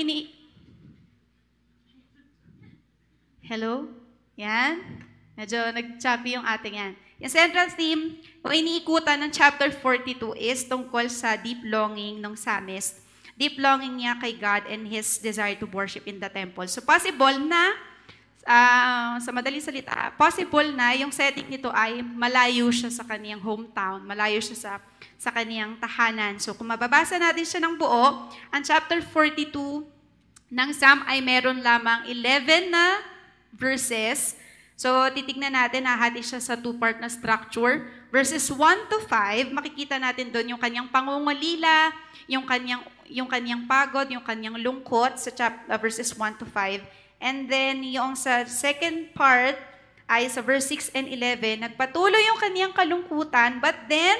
Hello? Yan? Medyo nag-choppy yung ating yan. Yung central theme, o iniikutan ng chapter 42 is tungkol sa deep longing ng psalmist. Deep longing niya kay God and his desire to worship in the temple. So possible na, sa madaling salita, possible na yung setting nito ay malayo siya sa kaniyang hometown, malayo siya sa kaniyang tahanan. So kung mababasa natin siya ng buo, ang chapter 42, ng Psalm ay meron lamang 11 na verses. So, titignan natin, nahati siya sa two-part na structure. Verses 1 to 5, makikita natin doon yung kanyang pangungulila, yung kanyang pagod, yung kanyang lungkot sa verses 1 to 5. And then, yung sa second part ay sa verse 6 and 11, nagpatuloy yung kanyang kalungkutan, but then,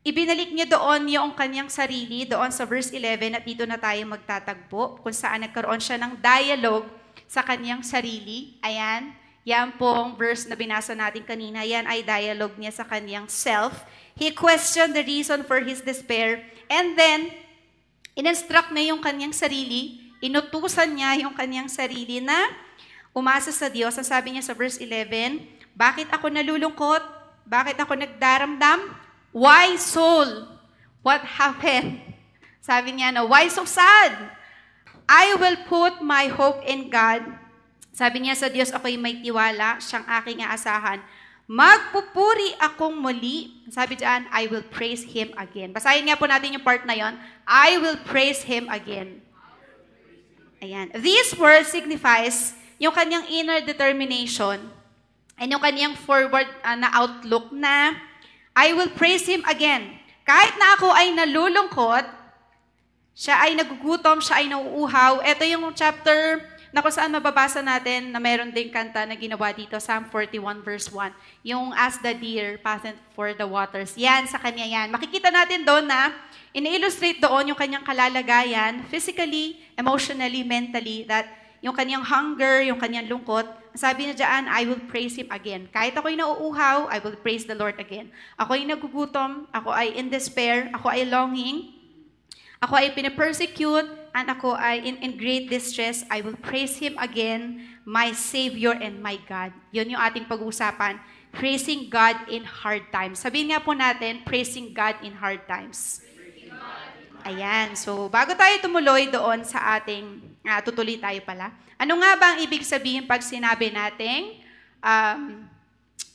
ibinalik niya doon yung kanyang sarili, doon sa verse 11, at dito na tayo magtatagpo, kung saan nagkaroon siya ng dialogue sa kanyang sarili. Ayan, yan pong verse na binasa natin kanina, yan ay dialogue niya sa kanyang self. He questioned the reason for his despair, and then, in-instruct niya yung kanyang sarili, inutusan niya yung kanyang sarili na umasa sa Diyos. Ang sabi niya sa verse 11, bakit ako nalulungkot? Bakit ako nagdaramdam? Why soul? What happened? Sabi niya na, why so sad? I will put my hope in God. Sabi niya sa Diyos, ako'y may tiwala, siyang aking aasahan. Magpupuri akong muli. Sabi diyan, I will praise Him again. Basahin nga po natin yung part na yon. I will praise Him again. Ayan. These words signifies yung kanyang inner determination and yung kanyang forward na outlook na I will praise Him again. Kahit na ako ay nalulungkot, siya ay nagugutom, siya ay nauuhaw. Ito yung chapter na kung saan mababasa natin na meron ding kanta na ginawa dito, Psalm 41 verse 1. Yung as the deer passeth for the waters. Yan, sa kanya yan. Makikita natin doon na in-illustrate doon yung kanyang kalalagayan, physically, emotionally, mentally, that yung kanyang hunger, yung kanyang lungkot, sabi na dyan, I will praise Him again. Kahit ako'y nauuhaw, I will praise the Lord again. Ako'y nagugutom, ako ay in despair, ako ay longing, ako ay pinapersecute, and ako ay in great distress, I will praise Him again, my Savior and my God. Yun yung ating pag-uusapan, praising God in hard times. Sabihin nga po natin, praising God in hard times. Ayan, so bago tayo tumuloy doon sa ating, tutuloy tayo pala. Ano nga ba ang ibig sabihin pag sinabi nating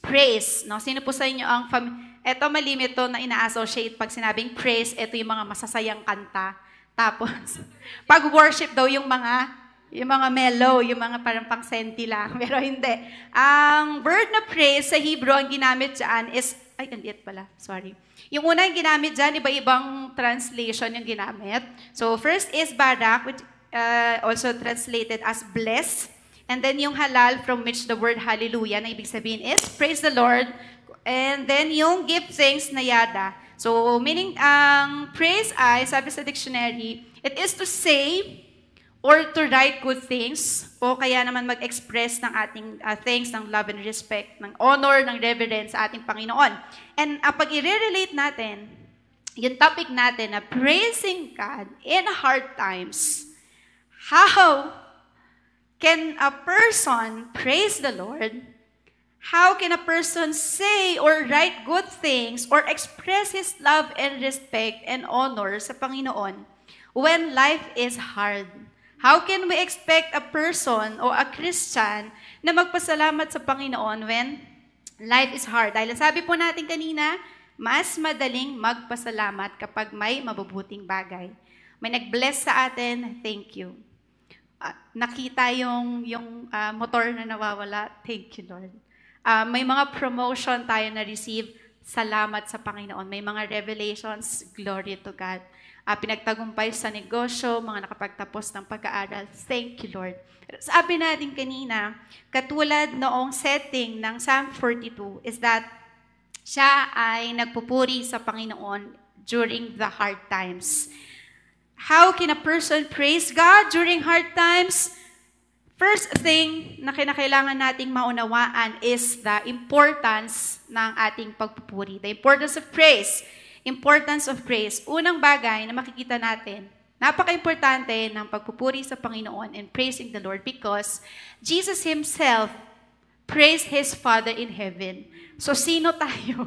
praise? No? Sino po sa inyo ang eto malimit to na ina-associate pag sinabing praise, eto yung mga masasayang kanta. Tapos, pag worship daw yung mga mellow, yung mga parang pang-senti lang. Pero hindi. Ang word na praise sa Hebrew, ang ginamit dyan is, ay, hindi pala, sorry. Yung una yung ginamit dyan, iba-ibang translation yung ginamit. So, first is barak, which also translated as bless. And then yung halal, from which the word hallelujah, na ibig sabihin is praise the Lord. And then yung give thanks na yada. So, meaning, ang praise ay, sabi sa dictionary, it is to say or to write good things, o kaya naman mag-express ng ating thanks, ng love and respect, ng honor, ng reverence sa ating Panginoon. And pag i-relate natin, yung topic natin na praising God in hard times, how can a person praise the Lord? How can a person say or write good things or express his love and respect and honor sa Panginoon when life is hard? How can we expect a person o a Christian na magpasalamat sa Panginoon when life is hard? Dahil sabi po natin kanina, mas madaling magpasalamat kapag may mabubuting bagay. May nag-bless sa atin, thank you. Nakita yung motor na nawawala, thank you, Lord. May mga promotion tayo na receive, salamat sa Panginoon. May mga revelations, glory to God. Pinagtagumpay sa negosyo, mga nakapagtapos ng pag-aaral, thank you, Lord. Sabi natin kanina, katulad noong setting ng Psalm 42 is that siya ay nagpupuri sa Panginoon during the hard times. How can a person praise God during hard times? First thing na kinakailangan nating maunawaan is the importance ng ating pagpupuri. The importance of praise. Importance of praise. Unang bagay na makikita natin, napaka-importante ng pagpupuri sa Panginoon and praising the Lord because Jesus Himself praised His Father in heaven. So, sino tayo?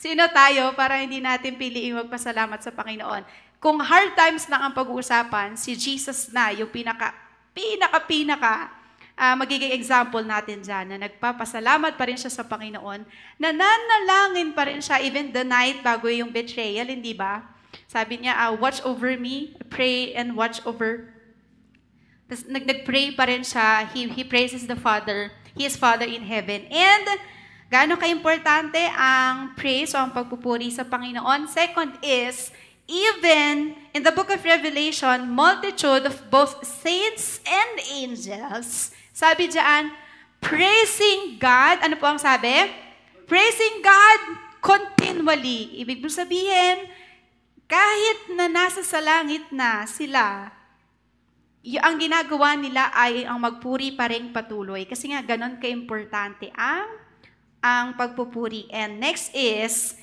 Sino tayo para hindi natin piliin magpasalamat sa Panginoon? Kung hard times lang ang pag-uusapan, si Jesus na yung pinaka magiging example natin dyan, na nagpapasalamat pa rin siya sa Panginoon, nananalangin pa rin siya even the night bago yung betrayal, hindi ba? Sabi niya, watch over me, pray and watch over. Tapos nag-pray pa rin siya. He praises the Father. He is Father in heaven. And gaano ka-importante ang praise o ang pagpupuri sa Panginoon? Second is, even in the book of Revelation, multitude of both saints and angels, sabi diyan, praising God, ano po ang sabi? Praising God continually. Ibig sabihin, kahit na nasa sa langit na sila, ang ginagawa nila ay ang magpuri pa rin patuloy. Kasi nga, ganon ka-importante ang pagpupuri. And next is,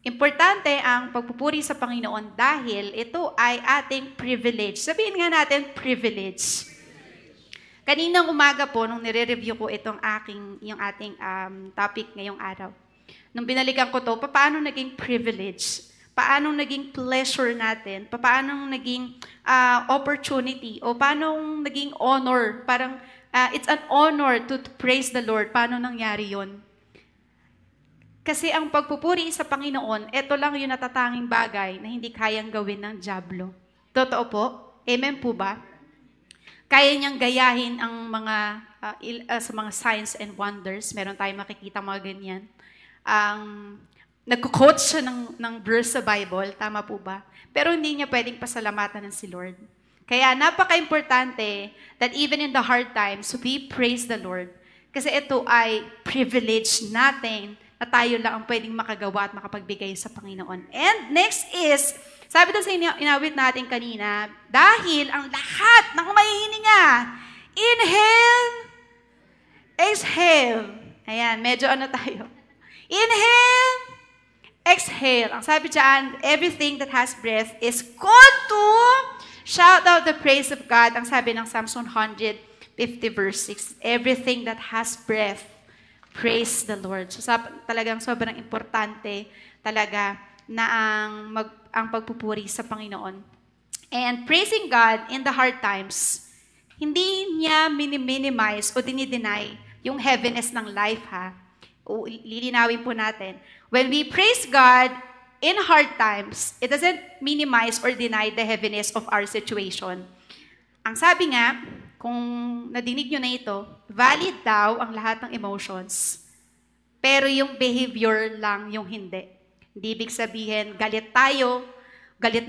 importante ang pagpupuri sa Panginoon dahil ito ay ating privilege. Sabihin nga natin, privilege. Kaninang umaga po, nung nire-review ko yung ating topic ngayong araw, nung binalikan ko to, paano naging privilege? Paano naging pleasure natin? Paano naging opportunity? O paano naging honor? Parang it's an honor to praise the Lord. Paano nangyari yon? Kasi ang pagpupuri sa Panginoon, ito lang yung natatanging bagay na hindi kayang gawin ng dyablo. Totoo po? Amen po ba? Kaya niyang gayahin ang mga sa mga signs and wonders. Meron tayong makikita mga ganyan. Nagko-quote siya ng verse sa Bible, tama po ba? Pero hindi niya pwedeng pasalamatan ng si Lord. Kaya napaka-importante that even in the hard times, we praise the Lord. Kasi ito ay privilege natin na tayo lang ang pwedeng makagawa at makapagbigay sa Panginoon. And next is, sabi doon sa inawit natin kanina, dahil ang lahat ng mahihininga, inhale, exhale. Ayan, medyo ano tayo. Inhale, exhale. Ang sabi dyan, everything that has breath is good to shout out the praise of God. Ang sabi ng Psalms 150 verse 6, everything that has breath, praise the Lord. So talagang sobrang importante talaga na ang pagpupuri sa Panginoon. And praising God in the hard times, hindi niya minimize o dinideny yung heaviness ng life, ha? O lilinawin po natin. When we praise God in hard times, it doesn't minimize or deny the heaviness of our situation. Ang sabi nga, kung nadinig nyo na ito, valid daw ang lahat ng emotions, pero yung behavior lang yung hindi. Hindi ibig sabihin, galit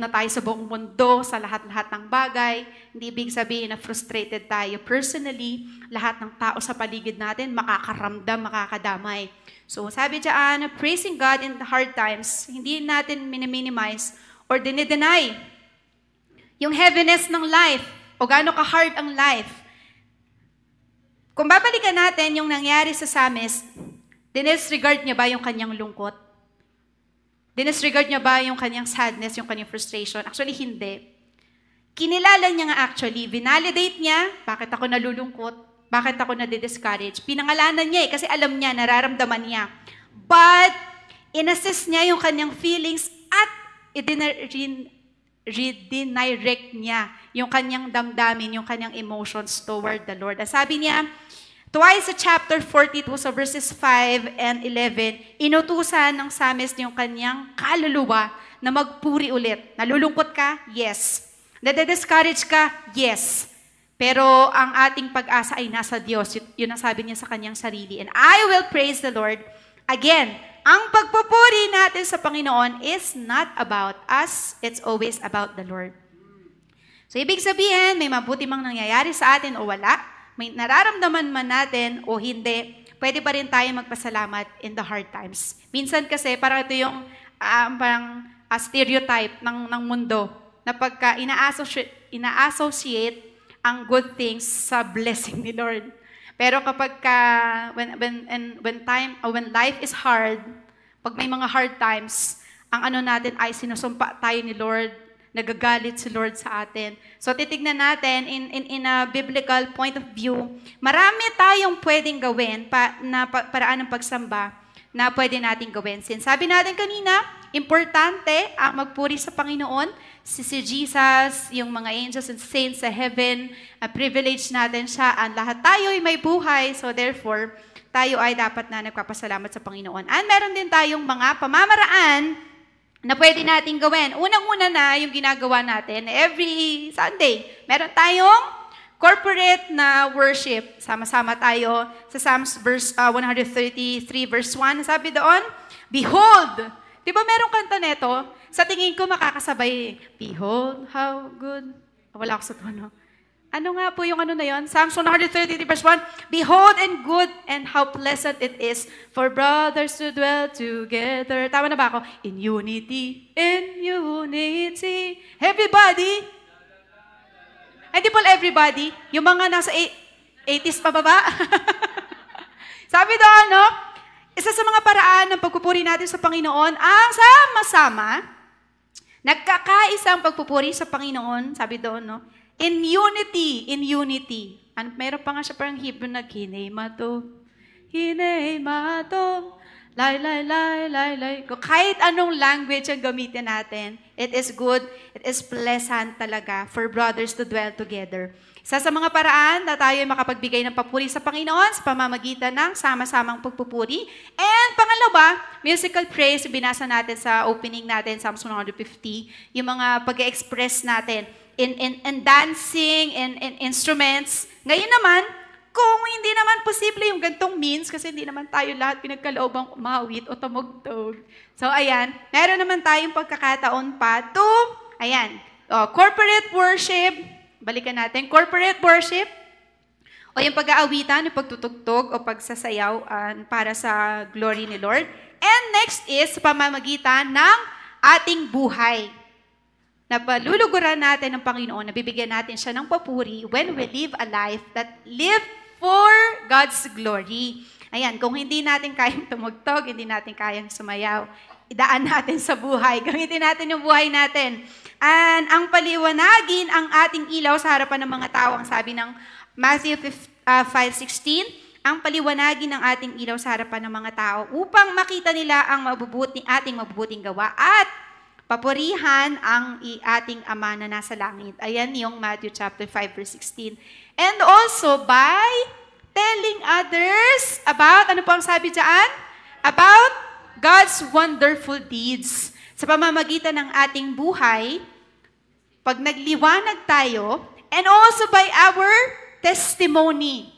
na tayo sa buong mundo, sa lahat-lahat ng bagay. Hindi ibig sabihin na frustrated tayo. Personally, lahat ng tao sa paligid natin makakaramdam, makakadamay. So sabi dyan, praising God in the hard times, hindi natin minimize or dinideny yung heaviness ng life o gaano ka-hard ang life. Kung babalikan natin yung nangyari sa psalmist, dinisregard niya ba yung kanyang lungkot? Dinisregard niya ba yung kanyang sadness, yung kanyang frustration? Actually, hindi. Kinilala niya nga actually, vinalidate niya, bakit ako nalulungkot? Bakit ako nadi-discourage? Pinangalanan niya kasi alam niya, nararamdaman niya. But, inassess niya yung kanyang feelings at redirect niya yung kanyang damdamin, yung kanyang emotions toward the Lord. Sabi niya, twice sa chapter 42, so verses 5 and 11, inutusan ng psalmist yung kanyang kaluluwa na magpuri ulit. Nalulungkot ka? Yes. Nade-discourage ka? Yes. Pero ang ating pag-asa ay nasa Diyos. Yun ang sabi niya sa kanyang sarili. And I will praise the Lord. Again, ang pagpupuri natin sa Panginoon is not about us. It's always about the Lord. So, ibig sabihin, may mabuti mang nangyayari sa atin o wala, may nararamdaman man natin o hindi, pwede pa rin tayo magpasalamat in the hard times. Minsan kasi, parang ito yung stereotype ng mundo na pagka ina-associate ang good things sa blessing ni Lord. Pero kapag when life is hard, pag may mga hard times, ang ano natin ay sinusumpa tayo ni Lord, nagagalit si Lord sa atin. So titignan natin in a biblical point of view, marami tayong pwedeng gawin paraan ng pagsamba na pwede natin gawin. Since sabi natin kanina, importante ang magpuri sa Panginoon, si Jesus, yung mga angels and saints sa heaven, privilege natin siya, ang lahat tayo ay may buhay, so therefore, tayo ay dapat na nagpapasalamat sa Panginoon. And meron din tayong mga pamamaraan na pwede nating gawin. Unang-una na yung ginagawa natin, every Sunday, meron tayong corporate na worship. Sama-sama tayo sa Psalms 133 verse 1. Sabi doon, Behold! Di ba merong kanta neto? Sa tingin ko makakasabay, Behold, how good. Wala ako sa tono. Ano nga po yung ano na yon? Psalms 133 verse 1, Behold and good and how pleasant it is for brothers to dwell together. Tama na ba ako? In unity, in unity. Everybody. Hindi po everybody. Yung mga nasa 80s pababa. Sabi doon, no? Isa sa mga paraan ng pagpupuri natin sa Panginoon, ang sama-sama, nagkakaisang pagpupuri sa Panginoon, sabi doon, no? In unity, in unity. Meron pa nga siya parang Hebrew na hineimato, lay, lay. Kahit anong language ang gamitin natin, it is good, it is pleasant talaga for brothers to dwell together. Isa sa mga paraan na tayo makapagbigay ng papuri sa Panginoon sa pamamagitan ng sama-samang pagpupuri. And pangalawa, musical praise, binasa natin sa opening natin, Psalms 150, yung mga pag-express natin in dancing, in instruments. Ngayon naman, kung hindi naman posible yung gantong means, kasi hindi naman tayo lahat pinagkaloobang umawit o tumugtog. So, ayan, meron naman tayong pagkakataon pa to, ayan, corporate worship, balikan natin, corporate worship, o yung pag-aawitan, yung pagtutugtog o pagsasayaw para sa glory ni Lord. And next is pamamagitan ng ating buhay. Na paluluguran natin ng Panginoon, nabibigyan natin siya ng papuri when we live a life that live for God's glory. Ayan, kung hindi natin kayang tumugtog, hindi natin kayang sumayaw, idaan natin sa buhay. Gamitin natin yung buhay natin. And ang paliwanagin ang ating ilaw sa harapan ng mga tao, ang sabi ng Matthew 5:16, ang paliwanagin ng ating ilaw sa harapan ng mga tao upang makita nila ang ating mabubuting gawa at papurihan ang ating Ama na nasa langit. Ayan yung Matthew chapter 5 verse 16. And also by telling others about, ano po ang sabi dyan? About God's wonderful deeds. Sa pamamagitan ng ating buhay, pag nagliwanag tayo, and also by our testimony.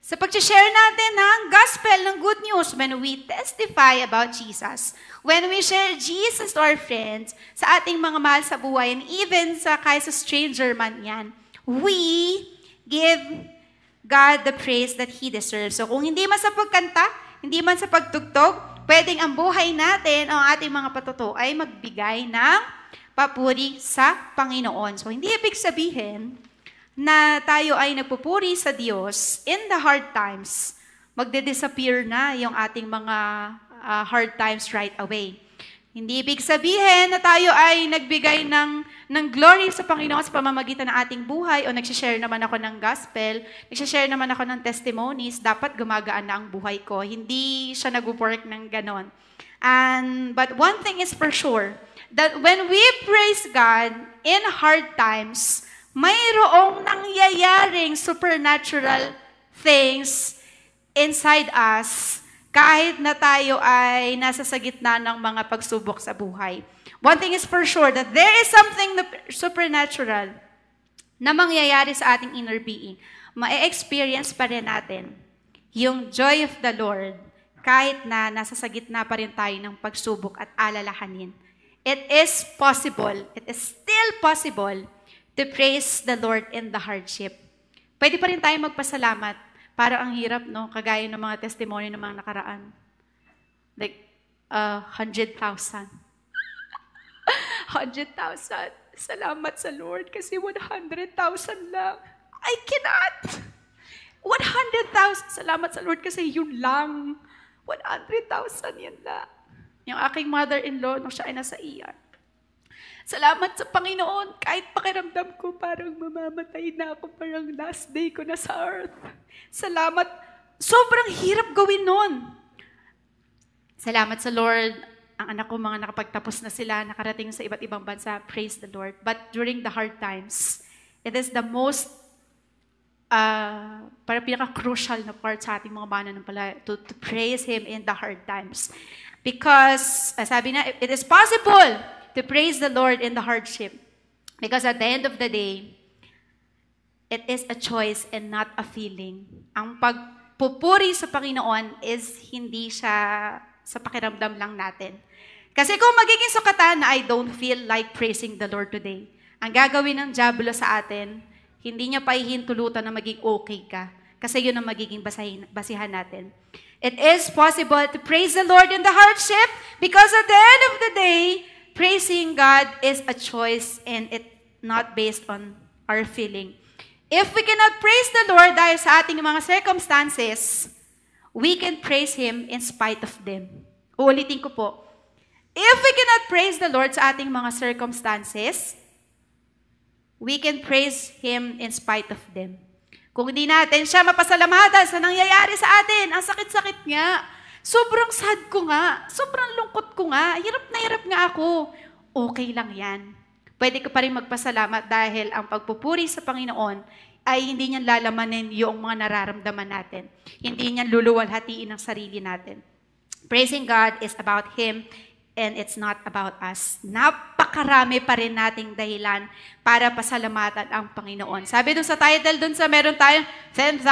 Sa pag-share natin ng gospel, ng good news, when we testify about Jesus, when we share Jesus to our friends, sa ating mga mahal sa buhay, and even kahit sa stranger man yan, we give God the praise that He deserves. So kung hindi man sa pagkanta, hindi man sa pagtugtog, pwedeng ang buhay natin, ang ating mga patuto, ay magbigay ng papuri sa Panginoon. So hindi ibig sabihin na tayo ay nagpupuri sa Diyos in the hard times, magde-disappear na yung ating mga hard times right away. Hindi ibig sabihin na tayo ay nagbigay ng glory sa Panginoon sa pamamagitan ng ating buhay o nagsishare naman ako ng gospel, nagsishare naman ako ng testimonies, dapat gumagaan na ang buhay ko. Hindi siya nag-work ng ganon. But one thing is for sure, that when we praise God in hard times, mayroong nangyayaring supernatural things inside us kahit na tayo ay nasa sa gitna ng mga pagsubok sa buhay. One thing is for sure, that there is something supernatural na mangyayari sa ating inner being. Ma-experience pa rin natin yung joy of the Lord kahit na nasa sa gitna pa rin tayo ng pagsubok at alalahanin. It is possible, it is still possible to praise the Lord in the hardship. Pwede pa rin tayo magpasalamat. Para ang hirap, no? Kagaya ng mga testimony ng mga nakaraan. Like, 100,000. 100,000. Salamat sa Lord kasi 100,000 lang. I cannot. 100,000. Salamat sa Lord kasi yun lang. 100,000 yun lang. Yung aking mother-in-law, nung siya ay nasa ER. Salamat sa Panginoon, kahit pakiramdam ko parang mamamatay na ako, parang last day ko na sa earth. Salamat. Sobrang hirap gawin nun. Salamat sa Lord. Ang anak ko, mga nakapagtapos na sila, nakarating sa iba't ibang bansa. Praise the Lord. But during the hard times, it is the most, parang pinaka-crucial na part sa ating mga mananampalataya, to praise Him in the hard times. Because, sabi na, it is possible to praise the Lord in the hardship. Because at the end of the day, it is a choice and not a feeling. Ang pagpupuri sa Panginoon is hindi siya sa pakiramdam lang natin. Kasi kung magiging sukatan na I don't feel like praising the Lord today, ang gagawin ng diablo sa atin, hindi niya pahihintulutan na maging okay ka. Kasi yun ang magiging basihan natin. It is possible to praise the Lord in the hardship because at the end of the day, praising God is a choice and it's not based on our feeling. If we cannot praise the Lord dahil sa ating mga circumstances, we can praise Him in spite of them. Uulitin ko po. If we cannot praise the Lord sa ating mga circumstances, we can praise Him in spite of them. Kung hindi natin siya mapasalamatan sa nangyayari sa atin, ang sakit-sakit nga, sobrang sad ko nga, sobrang lungkot ko nga, hirap na hirap nga ako, okay lang yan. Pwede ka pa rin magpasalamat dahil ang pagpupuri sa Panginoon ay hindi niyan lalamanin yung mga nararamdaman natin. Hindi niyan luluwalhatiin ang sarili natin. Praising God is about Him and it's not about us. Napakarami pa rin nating dahilan para pasalamatan ang Panginoon. Sabi dun sa title, dun sa meron tayong 10,000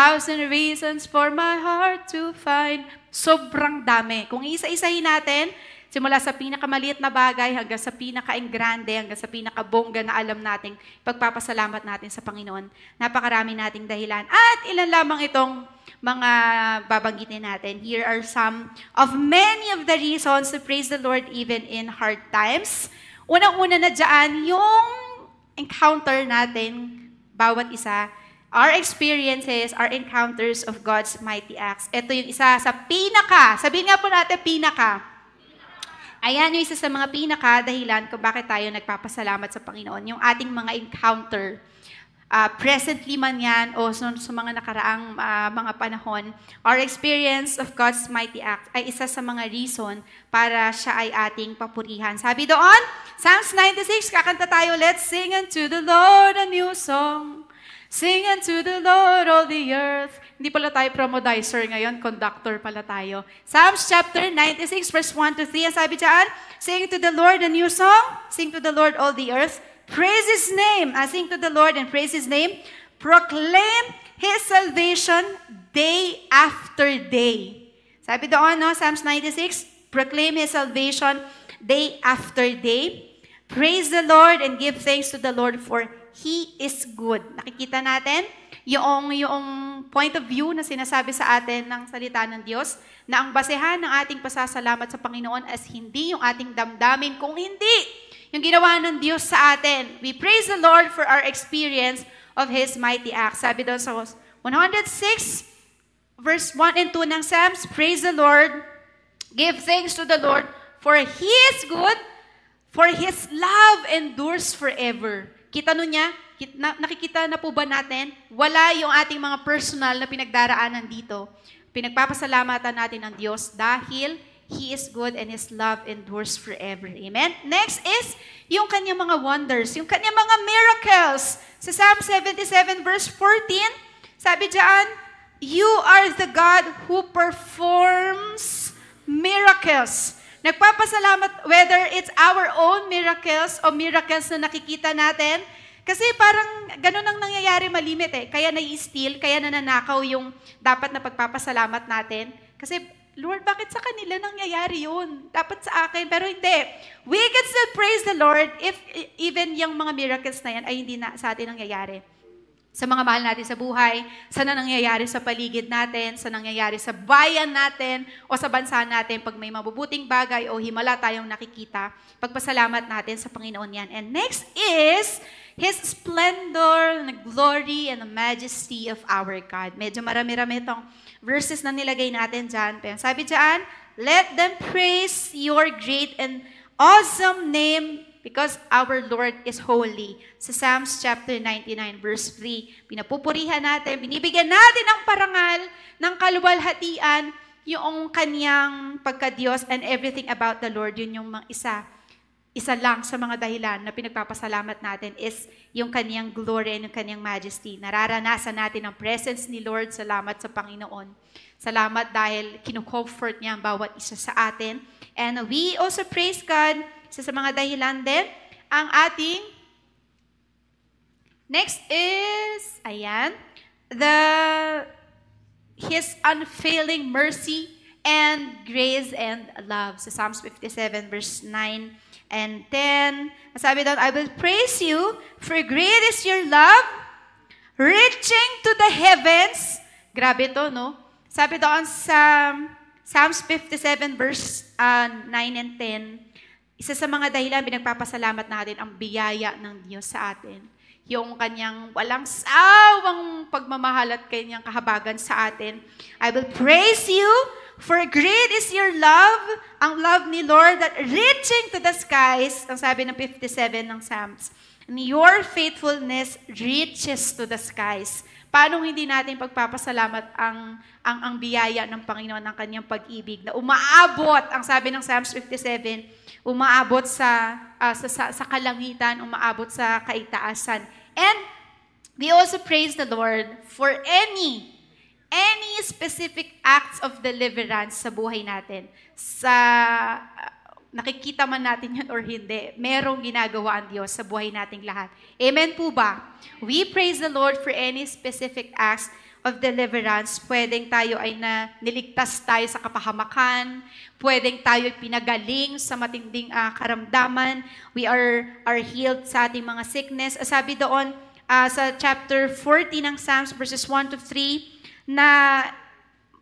reasons for my heart to find. Sobrang dami. Kung isa-isahin natin, simula sa pinakamaliit na bagay hanggang sa pinaka-engrande, hanggang sa pinaka-bongga na alam nating pagpapasalamat natin sa Panginoon. Napakarami nating dahilan. At ilan lamang itong mga babanggitin natin. Here are some of many of the reasons to praise the Lord even in hard times. Unang-una na dyan, yung encounter natin, bawat isa, our experiences, our encounters of God's mighty acts. Ito yung isa sa pinaka, sabihin nga po natin pinaka. Ayan yung isa sa mga pinaka-dahilan kung bakit tayo nagpapasalamat sa Panginoon. Yung ating mga encounter. Presently man yan o sa mga nakaraang mga panahon, our experience of God's mighty act ay isa sa mga reason para siya ay ating papurihan. Sabi doon, Psalms 96, kakanta tayo, let's sing unto the Lord a new song. Sing unto the Lord all the earth. Hindi pala tayo promodizer ngayon, conductor pala tayo. Psalms chapter 96, verse 1 to 3, ang sabi dyan, sing to the Lord a new song, sing to the Lord all the earth, praise His name. Sing to the Lord and praise His name. Proclaim His salvation day after day. Sabi doon, no, Psalms 96, proclaim His salvation day after day. Praise the Lord and give thanks to the Lord for He is good. Nakikita natin yung point of view na sinasabi sa atin ng salita ng Diyos na ang basehan ng ating pasasalamat sa Panginoon as hindi yung ating damdamin, kung hindi yung ginawa ng Diyos sa atin. We praise the Lord for our experience of His mighty acts. Sabi doon sa 106, verse 1 and 2 ng Psalms, praise the Lord, give thanks to the Lord, for He is good, for His love endures forever. Kita nun niya? Nakikita na po ba natin? Wala yung ating mga personal na pinagdaraanan dito. Pinagpapasalamatan natin ng Diyos dahil He is good and His love endures forever. Amen? Next is yung kanyang mga wonders, yung kanyang mga miracles. Sa Psalm 77 verse 14, sabi diyan, you are the God who performs miracles. Nagpapasalamat whether it's our own miracles o miracles na nakikita natin. Kasi parang ganun ang nangyayari malimit eh. Kaya nai-steal, kaya nananakaw yung dapat na pagpapasalamat natin. Kasi, Lord, bakit sa kanila nangyayari yun? Dapat sa akin, pero hindi. We can still praise the Lord if even yung mga miracles na yan ay hindi na sa atin nangyayari. Sa mga mahal natin sa buhay, sa nangyayari sa paligid natin, sa nangyayari sa bayan natin, o sa bansa natin, pag may mabubuting bagay o himala tayong nakikita, pagpasalamat natin sa Panginoon yan. And next is His splendor, the glory, and the majesty of our God. Medyo marami-rami itong verses na nilagay natin dyan. Pero sabi dyan, let them praise your great and awesome name because our Lord is holy. Sa Psalms chapter 99 verse 3, pinapupurihan natin, binibigyan natin ang parangal ng kaluwalhatian, yung kanyang pagka-Diyos and everything about the Lord, yun yung mga isa. isa lang sa mga dahilan na pinagpapasalamat natin is yung kanyang glory and yung kanyang majesty. Nararanasan natin ang presence ni Lord. Salamat sa Panginoon. Salamat dahil kinocomfort niya ang bawat isa sa atin. And we also praise God sa mga dahilan din. Ang ating next is, His unfailing mercy and grace and love. Sa Psalms 57 verse 9 and 10, sabi doon, I will praise you, for great is your love, reaching to the heavens. Grabe to, no? Sabi doon sa Psalms 57 verse 9 and 10, isa sa mga dahilan pinagpapasalamat natin ang biyaya ng Diyos sa atin. Yung kanyang walang sawang pagmamahal at kanyang kahabagan sa atin. I will praise you, for great is your love, ang love ni Lord that reaching to the skies, ang sabi ng 57 ng Psalms. And your faithfulness reaches to the skies. Paano hindi natin pagpapasalamat ang biyaya ng Panginoon, ng kanyang pag-ibig na umaabot, ang sabi ng Psalms 57, umaabot sa kalangitan, umaabot sa kaitaasan. And we also praise the Lord for any specific acts of deliverance sa buhay natin. Nakikita man natin yan or hindi, merong ginagawa ang Diyos sa buhay nating lahat. Amen po ba? We praise the Lord for any specific acts of deliverance. Pwedeng tayo ay niligtas tayo sa kapahamakan. Pwedeng tayo ay pinagaling sa matinding karamdaman. We are healed sa ating mga sickness. Sabi doon sa chapter 40 ng Psalms verses 1 to 3 na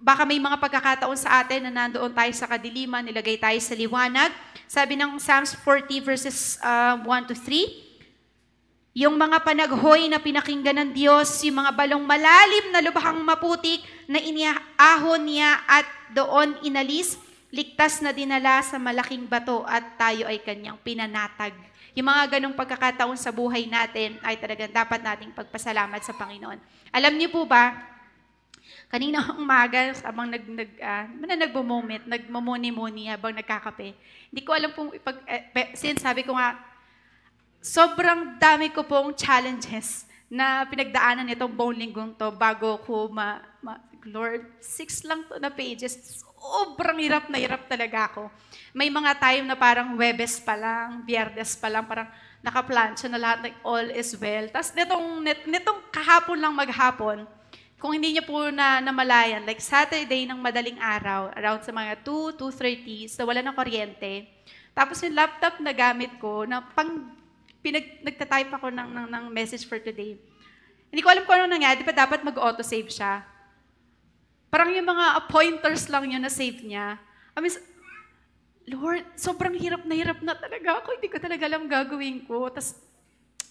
baka may mga pagkakataon sa atin na nandoon tayo sa kadiliman, nilagay tayo sa liwanag. Sabi ng Psalms 40 verses 1 to 3, yung mga panaghoy na pinakinggan ng Diyos, yung mga balong malalim na lubhang maputik na iniahon niya at doon inalis, ligtas na dinala sa malaking bato at tayo ay kanyang pinanatag. Yung mga ganong pagkakataon sa buhay natin ay talagang dapat nating pagpasalamat sa Panginoon. Alam niyo po ba, kanina umaga, habang nagmumuni-muni habang nagkakape, hindi ko alam kung since sabi ko nga, sobrang dami ko pong challenges na pinagdaanan nitong buong linggong to bago ko Lord, 6 lang to na pages. Sobrang hirap na hirap talaga ako. May mga time na parang Webes pa lang, Biyernes pa lang, parang nakaplansya na lahat, like all is well. Tapos nitong kahapon lang maghapon, kung hindi niyo po namalayan, like Saturday ng madaling araw, around sa mga 2:30, so wala ng kuryente. Tapos yung laptop na gamit ko, na nagtatype ako ng message for today. Hindi ko alam kung ano nangyari, di ba dapat mag-autosave siya? Parang yung mga pointers lang yun na save niya. I mean, Lord, sobrang hirap na talaga ako. Hindi ko talaga alam gagawin ko. Tapos,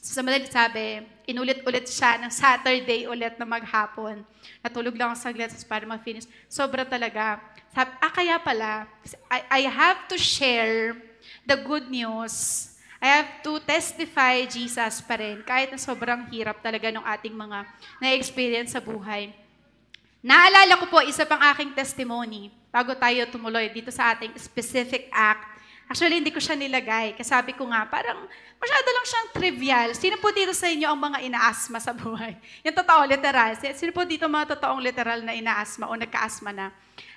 sa madali sabi, inulit-ulit siya ng Saturday ulit na maghapon. Natulog lang ako saglit para ma-finish. Sobra talaga. Sabi, kaya pala, I have to share the good news. I have to testify Jesus pa rin, kahit na sobrang hirap talaga ng ating mga na-experience sa buhay. Naalala ko po, isa pang aking testimony, bago tayo tumuloy dito sa ating specific act. Actually, hindi ko siya nilagay, kasi sabi ko nga, parang masyado lang siyang trivial. Sino po dito sa inyo ang mga inaasma sa buhay? Yung totoo, literal. Sino po dito mga totoong literal na inaasma o nagka-asma na?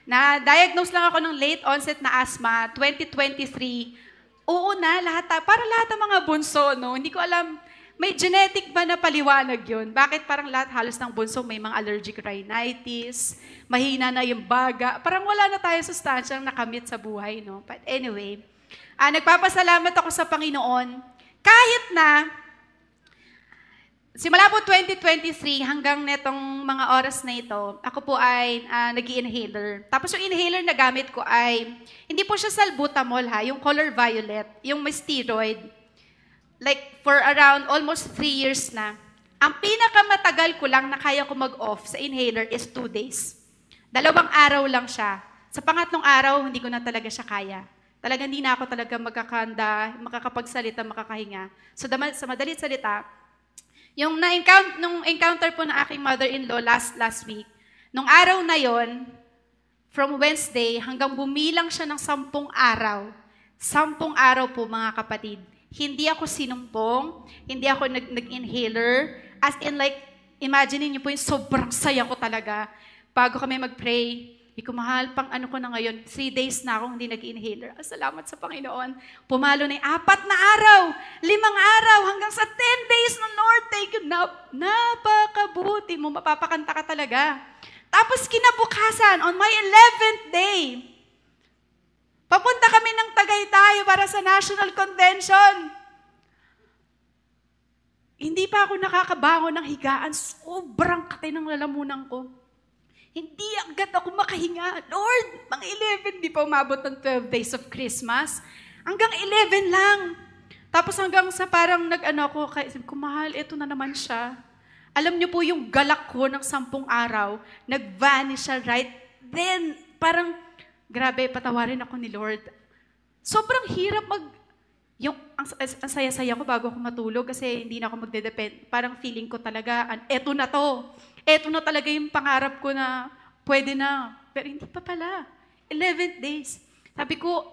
Na-diagnose lang ako ng late onset na asthma, 2023. Oo na, para lahat ng mga bunso, no? Hindi ko alam, may genetic ba na paliwanag yun? Bakit parang lahat halos ng bunso may mga allergic rhinitis, mahina na yung baga, parang wala na tayo sustansyang nakamit sa buhay, no? But anyway, nagpapasalamat ako sa Panginoon, kahit na, simula po 2023 hanggang netong mga oras na ito, ako po ay nag-i-inhaler. Tapos yung inhaler na gamit ko ay, hindi po siya salbutamol yung color violet, yung may steroid. Like for around almost 3 years na. Ang pinakamatagal ko lang na kaya ko mag-off sa inhaler is 2 days. 2 araw lang siya. Sa pangatlong araw, hindi ko na talaga siya kaya. Talagang hindi na ako talaga makakapagsalita, makakahinga. So sa madalit salita, nung encounter po ng aking mother-in-law last week, nung araw na yon, from Wednesday hanggang bumilang siya ng 10 araw, 10 araw po mga kapatid. Hindi ako sinumpong, hindi ako nag-inhaler. As in like, imagine niyo po yung sobrang saya ko talaga. Bago kami mag-pray, mahal, pang ano ko na ngayon, 3 days na akong hindi nag-inhaler. Salamat sa Panginoon. Pumalo na yung 4 na araw, 5 araw, hanggang sa 10 days na Lord, thank you. Napakabuti mo, mapapakanta ka talaga. Tapos kinabukasan, on my 11th day, papunta kami ng Tagaytay para sa National Convention. Hindi pa ako nakakabangon ng higaan, sobrang kate ng lalamunan ko. Hindi agad ako makahinga. Lord, pang 11, di pa umabot ng 12 days of Christmas. Hanggang 11 lang. Tapos hanggang sa parang ako, sabi ko, mahal, eto na naman siya. Alam niyo po yung galak ko ng 10 araw, nag-vanish siya right then. Parang, grabe, patawarin ako ni Lord. Sobrang hirap ang saya-saya ko bago ako matulog kasi hindi na ako magde-depend. Parang feeling ko talaga, eto na to. Eto na talaga yung pangarap ko na pwede na. Pero hindi pa pala. 11 days. Sabi ko,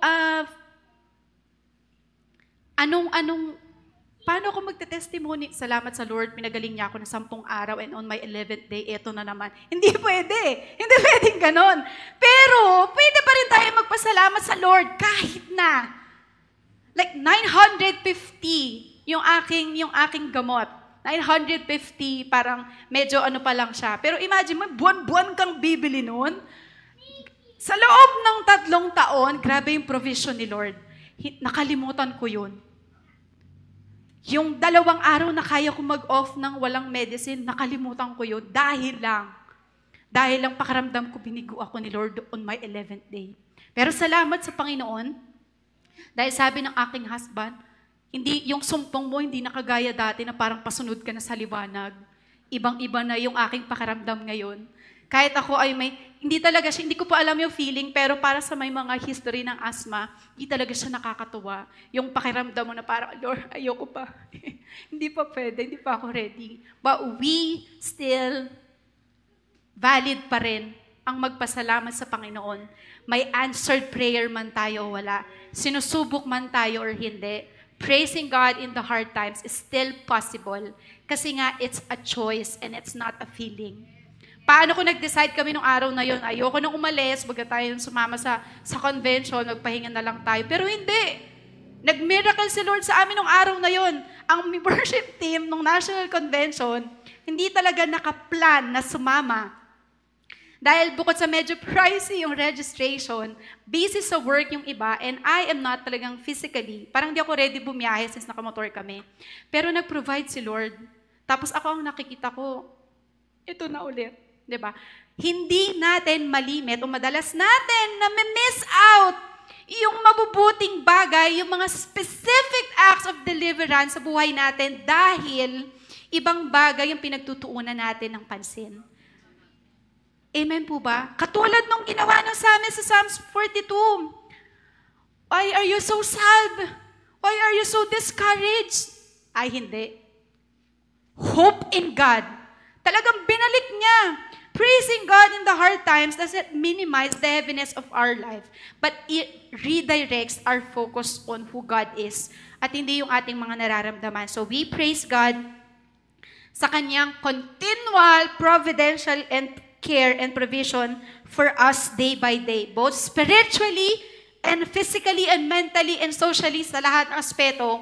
paano ako magte-testimony? Salamat sa Lord, pinagaling niya ako ng 10 araw and on my 11th day, eto na naman. Hindi pwede. Hindi pwedeng ganon. Pero, pwede pa rin tayo magpasalamat sa Lord kahit na. Like 950 yung aking gamot. 950, parang medyo pa lang siya. Pero imagine mo, buwan-buwan kang bibili nun. Sa loob ng 3 taon, grabe yung provision ni Lord. Nakalimutan ko yun. Yung 2 araw na kaya ko mag-off ng walang medicine, nakalimutan ko yun dahil lang pakiramdam ko binigo ako ni Lord on my 11th day. Pero salamat sa Panginoon, dahil sabi ng aking husband, hindi, yung sumpong mo hindi nakagaya dati na parang pasunod ka na sa liwanag. Ibang-iba na yung aking pakiramdam ngayon. Kahit ako ay hindi ko pa alam yung feeling, pero para sa may mga history ng asthma, hindi talaga siya nakakatuwa. Yung pakiramdam mo na parang, Lord, ayoko pa. Hindi pa pwede, hindi pa ako ready. But we still valid pa rin ang magpasalamat sa Panginoon. May answered prayer man tayo o wala. Sinusubok man tayo or hindi. Praising God in the hard times is still possible kasi nga it's a choice and it's not a feeling. Paano kung nag-decide kami nung araw na yon, ayoko nang umalis, baga tayo sumama sa convention, magpahinga na lang tayo. Pero hindi. Nag-miracle si Lord sa amin nung araw na yon. Ang worship team nung National Convention, hindi talaga nakaplan na sumama. Dahil bukod sa medyo pricey yung registration, busy sa work yung iba, and I am not talagang physically, parang di ako ready bumiyahe since nakamotor kami. Pero nag-provide si Lord. Tapos ako ang nakikita ko, ito na ulit. Diba? Hindi natin malimit o madalas natin na miss out yung mabubuting bagay, yung mga specific acts of deliverance sa buhay natin dahil ibang bagay yung pinagtutuunan natin ng pansin. Amen po ba? Katulad nung ginawa ng sa amin sa Psalms 42. Why are you so sad? Why are you so discouraged? Ay, hindi. Hope in God. Talagang binalik niya. Praising God in the hard times doesn't minimize the heaviness of our life, but it redirects our focus on who God is at hindi yung ating mga nararamdaman. So we praise God sa kanyang continual providential and care and provision for us day by day, both spiritually and physically and mentally and socially sa lahat ng aspeto.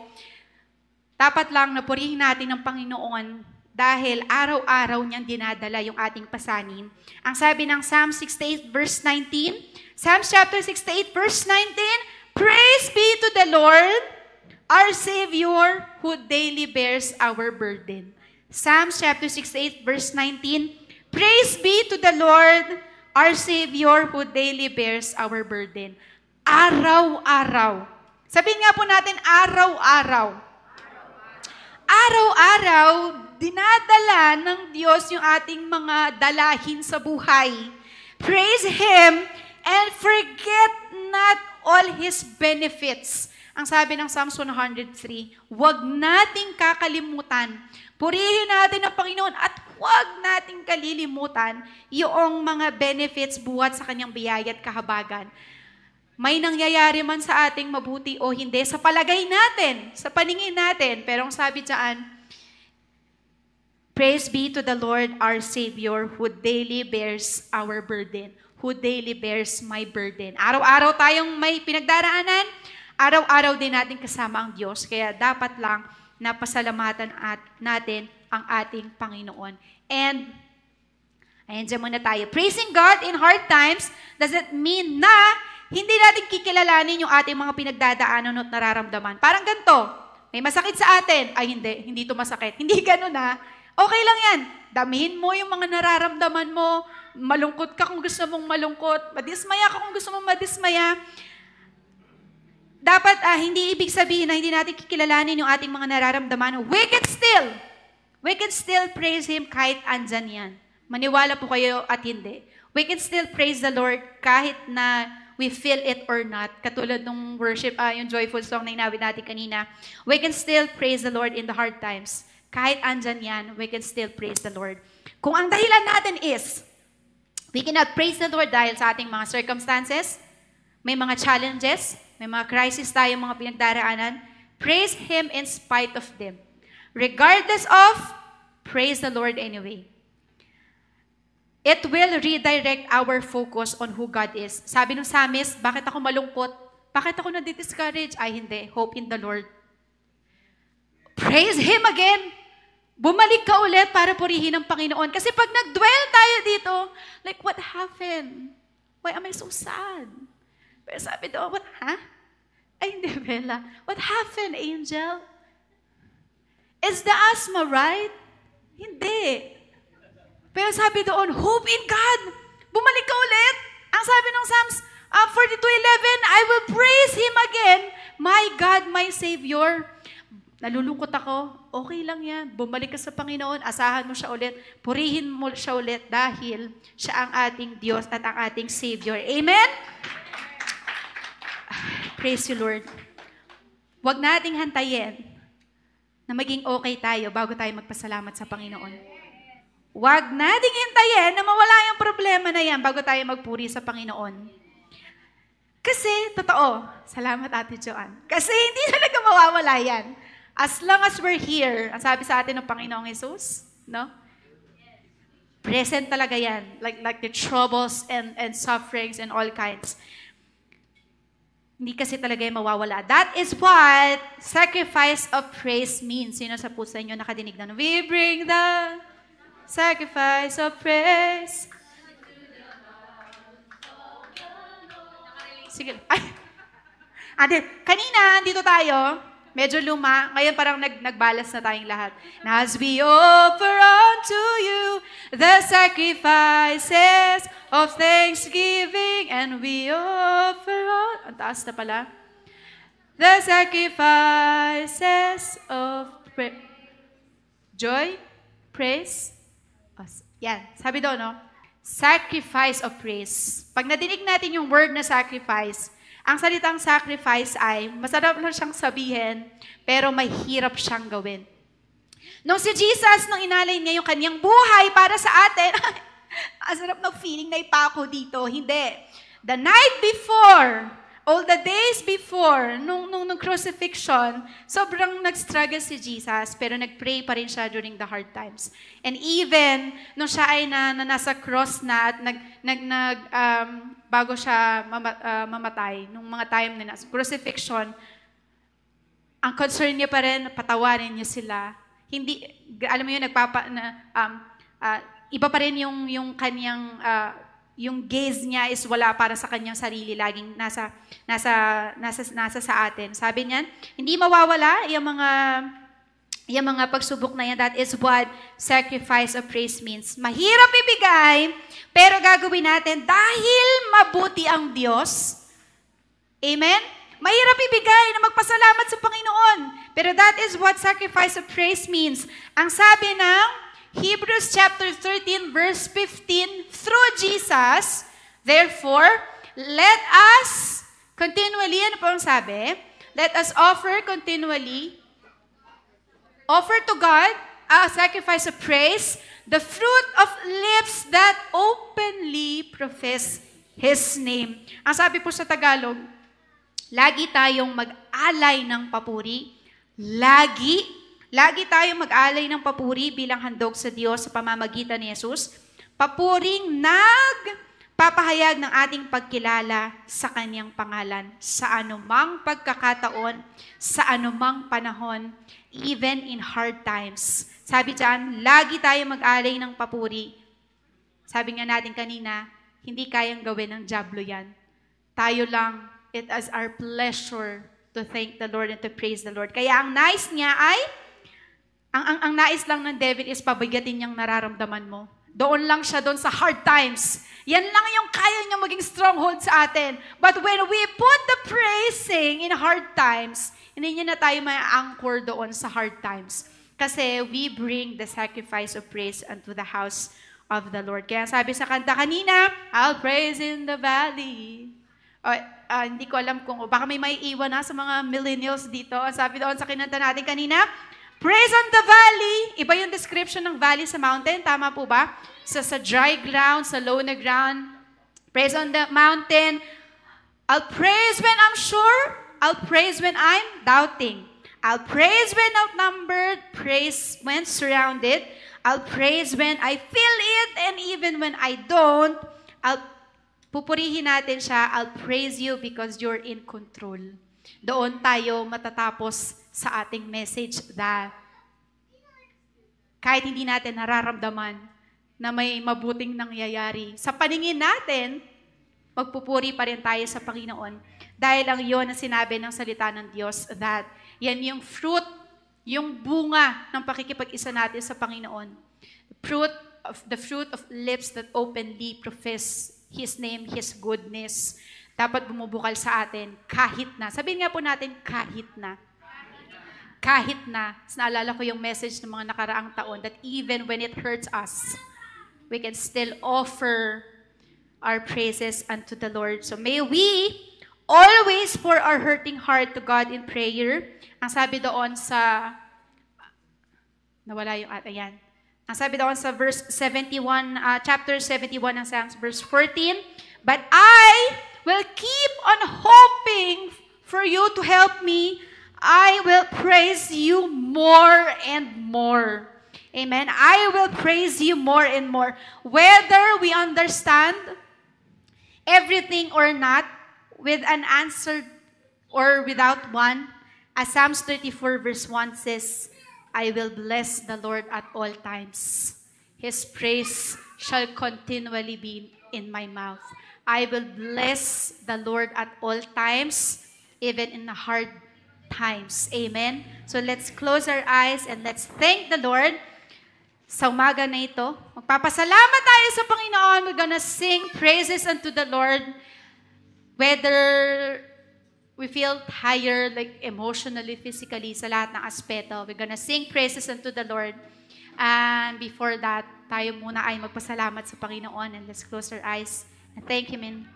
Dapat lang na purihin natin ng Panginoon dahil araw-araw niyang dinadala yung ating pasanin. Ang sabi ng Psalm 68 verse 19, Psalms chapter 68 verse 19, Praise be to the Lord, our Savior, who daily bears our burden. Psalms chapter 68 verse 19, Praise be to the Lord, our Savior, who daily bears our burden. Araw-araw. Sabihin nga po natin, araw-araw. Araw-araw, dinadala ng Diyos yung ating mga dalahin sa buhay. Praise Him and forget not all His benefits. Ang sabi ng Psalms 103, huwag nating kakalimutan. Purihin natin ang Panginoon at huwag nating kalilimutan yung mga benefits buhat sa kanyang biyaya at kahabagan. may nangyayari man sa ating mabuti o hindi, sa palagay natin, sa paningin natin. Pero ang sabi dyan, praise be to the Lord our Savior who daily bears our burden. Who daily bears my burden. Araw-araw tayong may pinagdaraanan, araw-araw din natin kasama ang Diyos. Kaya dapat lang na pasalamatan natin ang ating Panginoon. And, ayan dyan muna tayo. Praising God in hard times doesn't mean na hindi natin kikilalanin yung ating mga pinagdadaanan at nararamdaman. Parang ganito, may masakit sa atin. Ay, hindi ito masakit. Hindi ganun ha. Okay lang yan. Damihin mo yung mga nararamdaman mo. Malungkot ka kung gusto mong malungkot. Madismaya ka kung gusto mong madismaya. Dapat, hindi ibig sabihin na hindi natin kikilalanin yung ating mga nararamdaman. We can still praise Him kahit andyan yan. Maniwala po kayo at hindi. We can still praise the Lord kahit na we feel it or not. Katulad ng worship, yung joyful song na inawit natin kanina. We can still praise the Lord in the hard times. Kahit andyan yan, we can still praise the Lord. Kung ang dahilan natin is, we cannot praise the Lord dahil sa ating mga circumstances, may mga challenges, may mga crisis tayo, mga pinagdaraanan, praise Him in spite of them. Regardless of, praise the Lord anyway. It will redirect our focus on who God is. Sabi ng psalmist, bakit ako malungkot? Bakit ako nadidiscourage? Ay, hindi. Hope in the Lord. Praise Him again. Bumalik ka ulit para purihin ang Panginoon. Kasi pag nag-dwell tayo dito, like, what happened? Why am I so sad? Pero sabi doon, what, Ay, hindi, Bella. What happened, Angel? Is the asthma right? Hindi. Pero sabi doon, hope in God. Bumalik ka ulit. Ang sabi ng Psalms 42:11, I will praise Him again, my God, my Savior. Nalulungkot ako, okay lang yan. Bumalik ka sa Panginoon, asahan mo siya ulit, purihin mo siya ulit dahil siya ang ating Diyos at ang ating Savior. Amen? Praise you, Lord. Huwag nating hantayin na maging okay tayo bago tayo magpasalamat sa Panginoon. Huwag nating hintayin na mawala yung problema na yan bago tayo magpuri sa Panginoon. Kasi, totoo, salamat Ate Joanne, kasi hindi talaga mawawala yan. As long as we're here, ang sabi sa atin ng Panginoong Jesus, no? Present talaga yan. Like the troubles and sufferings and all kinds. Hindi kasi talaga yung mawawala. That is what sacrifice of praise means. Sino sa puso inyo nakadinig na? We bring the sacrifice of praise. Sige. Ay. Ate, kanina, dito tayo. Medyo luma. Ngayon parang nagbalas na tayong lahat. And as we offer unto you the sacrifices of thanksgiving, and we offer ang taas na pala. The sacrifices of joy, praise. Yan. Sabi daw, no? Sacrifice of praise. Pag nadinig natin yung word na sacrifice, ang salitang sacrifice ay, masarap lang siyang sabihin, pero mahirap siyang gawin. Nung si Jesus, nung inalay niya yung kanyang buhay para sa atin, ang sarap ng feeling na ipako dito. Hindi. The night before, all the days before, nung crucifixion, sobrang nag-struggle si Jesus, pero nag-pray pa rin siya during the hard times. And even, nung siya ay nasa cross na at bago siya mamatay, nung mga time na nasa crucifixion, ang concern niya pa rin, patawarin niya sila. Hindi, alam mo yun, iba pa rin yung kanyang, yung gaze niya is wala para sa kanyang sarili, laging nasa sa atin. Sabi niyan, hindi mawawala yung mga pagsubok na yan. That is what sacrifice of praise means. Mahirap ibigay, pero gagawin natin dahil mabuti ang Diyos. Amen? Mahirap ibigay na magpasalamat sa Panginoon. Pero that is what sacrifice of praise means. Ang sabi ng Hebrews chapter 13 verse 15, through Jesus, therefore, let us continually, ano po ang sabi? Let us offer continually, offer to God a sacrifice of praise, the fruit of lips that openly profess His name. Ang sabi po sa Tagalog, lagi tayong mag-alay ng papuri. Lagi tayong mag-alay ng papuri bilang handog sa Diyos sa pamamagitan ni Jesus. Papuring nagpapahayag ng ating pagkilala sa Kanyang pangalan sa anumang pagkakataon, sa anumang panahon, even in hard times. Sabi dyan, lagi tayong mag-alay ng papuri. Sabi nga natin kanina, hindi kayang gawin ng dyablo yan. Tayo lang, it is our pleasure to thank the Lord and to praise the Lord. Kaya ang nais niya ay, ang nais lang ng devil is pabigatin niyang nararamdaman mo. Doon lang siya doon sa hard times. Yan lang yung kaya niya maging stronghold sa atin. But when we put the praising in hard times, hindi niya na tayo ma-anchor doon sa hard times. Kasi we bring the sacrifice of praise unto the house of the Lord. Kaya sabi sa kanta kanina, I'll praise in the valley. Hindi ko alam kung, baka may iwan na sa mga millennials dito. Sabi doon sa kinanta natin kanina, praise on the valley. Iba yung description ng valley sa mountain. Tama po ba? Sa dry ground, sa low na ground. Praise on the mountain. I'll praise when I'm sure. I'll praise when I'm doubting. I'll praise when outnumbered. Praise when surrounded. I'll praise when I feel it, and even when I don't, pupurihin natin siya, I'll praise you because you're in control. Doon tayo matatapos sa ating message that kahit hindi natin nararamdaman na may mabuting nangyayari, sa paningin natin, magpupuri pa rin tayo sa Panginoon. Dahil ang iyon ang sinabi ng salita ng Diyos that yan yung fruit, yung bunga ng pakikipag-isa natin sa Panginoon. The fruit of lips that openly profess His name, His goodness. Dapat bumubukal sa atin kahit na. Sabihin nga po natin, kahit na. Kahit na. Naalala ko yung message ng mga nakaraang taon that even when it hurts us, we can still offer our praises unto the Lord. So may we always pour our hurting heart to God in prayer. Ang sabi doon sa, nawala yung ayan. Ang sabi doon sa verse 71, chapter 71 ng Psalms, verse 14, but I will keep on hoping for you to help me. I will praise you more and more. Amen. I will praise you more and more. Whether we understand everything or not, with an answer or without one, as Psalms 34 verse 1 says, I will bless the Lord at all times. His praise shall continually be in my mouth. I will bless the Lord at all times, even in the hard times. Amen? So let's close our eyes and let's thank the Lord. Sa umaga na ito, magpapasalamat tayo sa Panginoon. We're gonna sing praises unto the Lord. Whether we feel tired, like emotionally, physically, sa lahat ng aspeto, we're gonna sing praises unto the Lord. And before that, tayo muna ay magpasalamat sa Panginoon, and let's close our eyes and thank Him in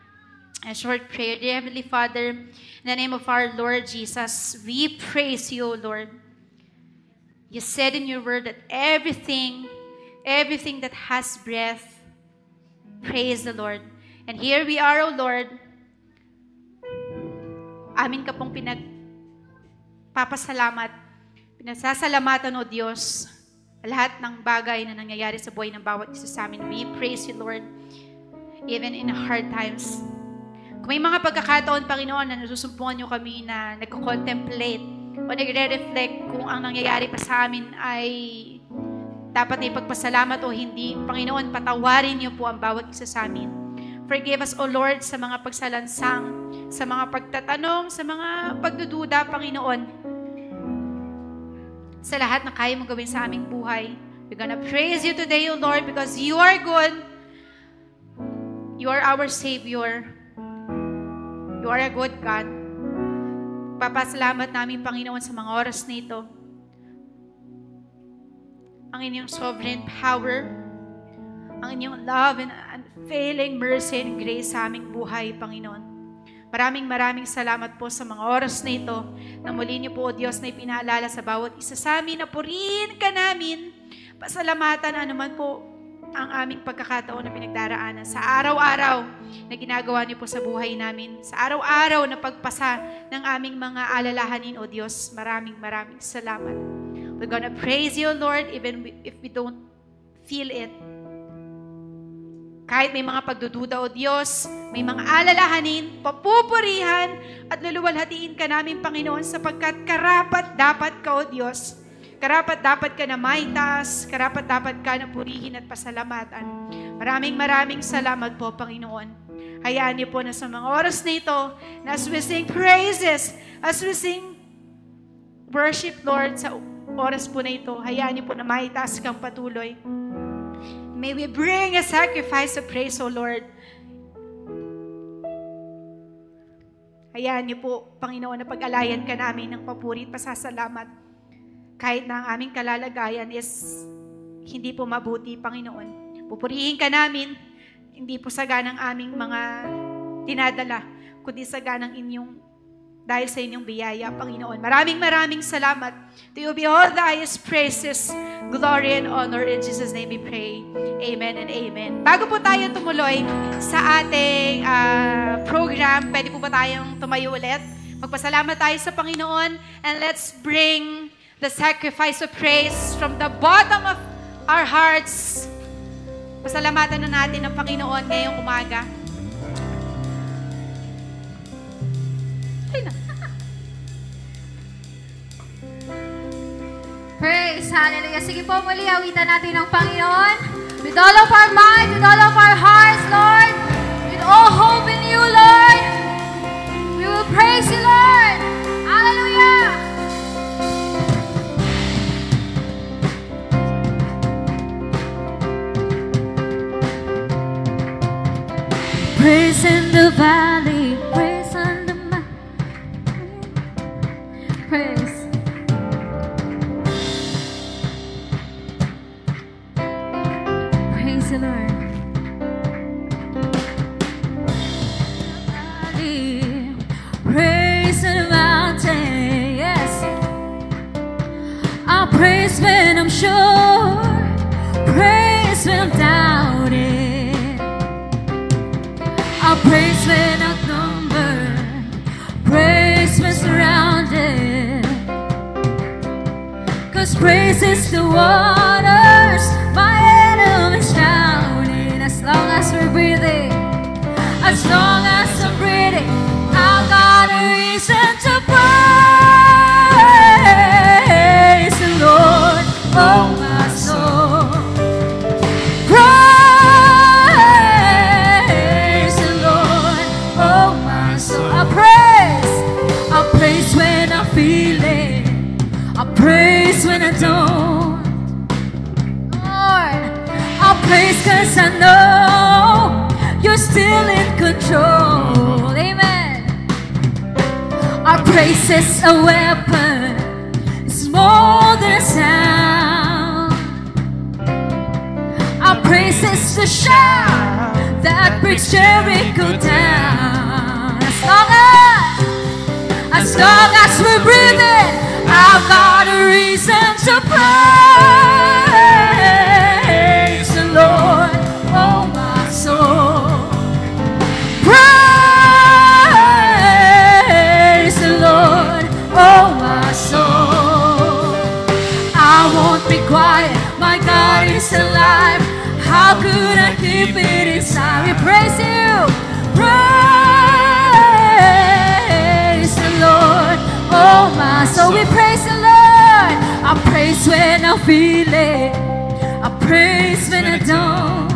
a short prayer. Dear Heavenly Father, in the name of our Lord Jesus, we praise You, O Lord. You said in Your word that everything that has breath, praise the Lord. And here we are, O Lord. Amin ka pong pinasasalamatan, O Diyos, lahat ng bagay na nangyayari sa buhay ng bawat isa sa amin. We praise You, Lord, even in hard times. Kung may mga pagkakataon, Panginoon, na nasusumpungan Niyo kami na nagko-contemplate o nagre-reflect kung ang nangyayari pa sa amin ay dapat na ipagpasalamat o hindi, Panginoon, patawarin Niyo po ang bawat isa sa amin. Forgive us, O Lord, sa mga pagsalansang, sa mga pagtatanong, sa mga pagdududa, Panginoon. Sa lahat na kaya mong gawin sa aming buhay. We're gonna praise You today, O Lord, because You are good. You are our Savior. You are a good God. Papasalamat namin, Panginoon, sa mga oras na ito. Ang inyong sovereign power, ang inyong love and unfailing mercy and grace sa aming buhay, Panginoon. Maraming salamat po sa mga oras na ito na muli Niyo po, O Diyos, na ipinaalala sa bawat isa sa amin na purihin ka namin, pasalamatan anuman po ang aming pagkakataon na pinagdaraanan, sa araw-araw na ginagawa niyo po sa buhay namin, sa araw-araw na pagpasa ng aming mga alalahanin, O Diyos. Maraming salamat. We're gonna praise you, Lord, even if we don't feel it. Kahit may mga pagdududa, O Diyos, may mga alalahanin, papupurihan, at luluwalhatiin ka namin, Panginoon, sapagkat karapat-dapat ka, O Diyos. Karapat-dapat ka na maitaas, karapat-dapat ka na purihin at pasalamatan. Maraming salamat po, Panginoon. Hayaan niyo po na sa mga oras na ito, na as we sing praises, as we sing worship, Lord, sa oras po na ito, hayaan niyo po na maitaas kang patuloy. May we bring a sacrifice of praise, O Lord. Hayaan niyo po, Panginoon, na pag-alayan ka namin ng papuri at pasasalamat. Kahit na ang aming kalalagayan is hindi po mabuti, Panginoon. Pupurihin ka namin, hindi po saganang aming mga dinadala, kundi saganang inyong, dahil sa inyong biyaya, Panginoon. Maraming salamat. To you be all the highest praises, glory and honor. In Jesus' name we pray. Amen and amen. Bago po tayo tumuloy sa ating program, pwede po ba tayong tumayo ulit? Magpasalamat tayo sa Panginoon, and let's bring the sacrifice of praise from the bottom of our hearts. Pasalamatan na natin ang Panginoon ngayong umaga. Praise, hallelujah. Sige po, muli awitan natin ang Panginoon. With all of our mind, with all of our hearts, Lord. With all hope in you, Lord. We will praise you, Lord. Hallelujah. Praise in the valley, praise on the mountain, praise. Praise the Lord. Valley, praise in the mountain, yes. I'll praise when I'm sure, praise when I'm doubting. I'll praise when outnumbered, praise when surrounded. 'Cause praise is the waters my enemies drowning. As long as we're breathing, as long as I'm breathing, I've got a reason to praise the Lord, oh my soul. I praise when I feel it, I praise when I don't. Lord, I praise 'cause I know you're still in control. Amen. Our praise is a weapon, it's more than a sound. Our praise is the shout that breaks Jericho down. As long as we're breathing, I've got a reason to praise the Lord, oh my soul. Praise the Lord, oh my soul. I won't be quiet, my God is alive. How could I keep it inside? We praise you. Praise the Lord, oh my soul. We praise the Lord. I praise when I feel it, I praise when I don't.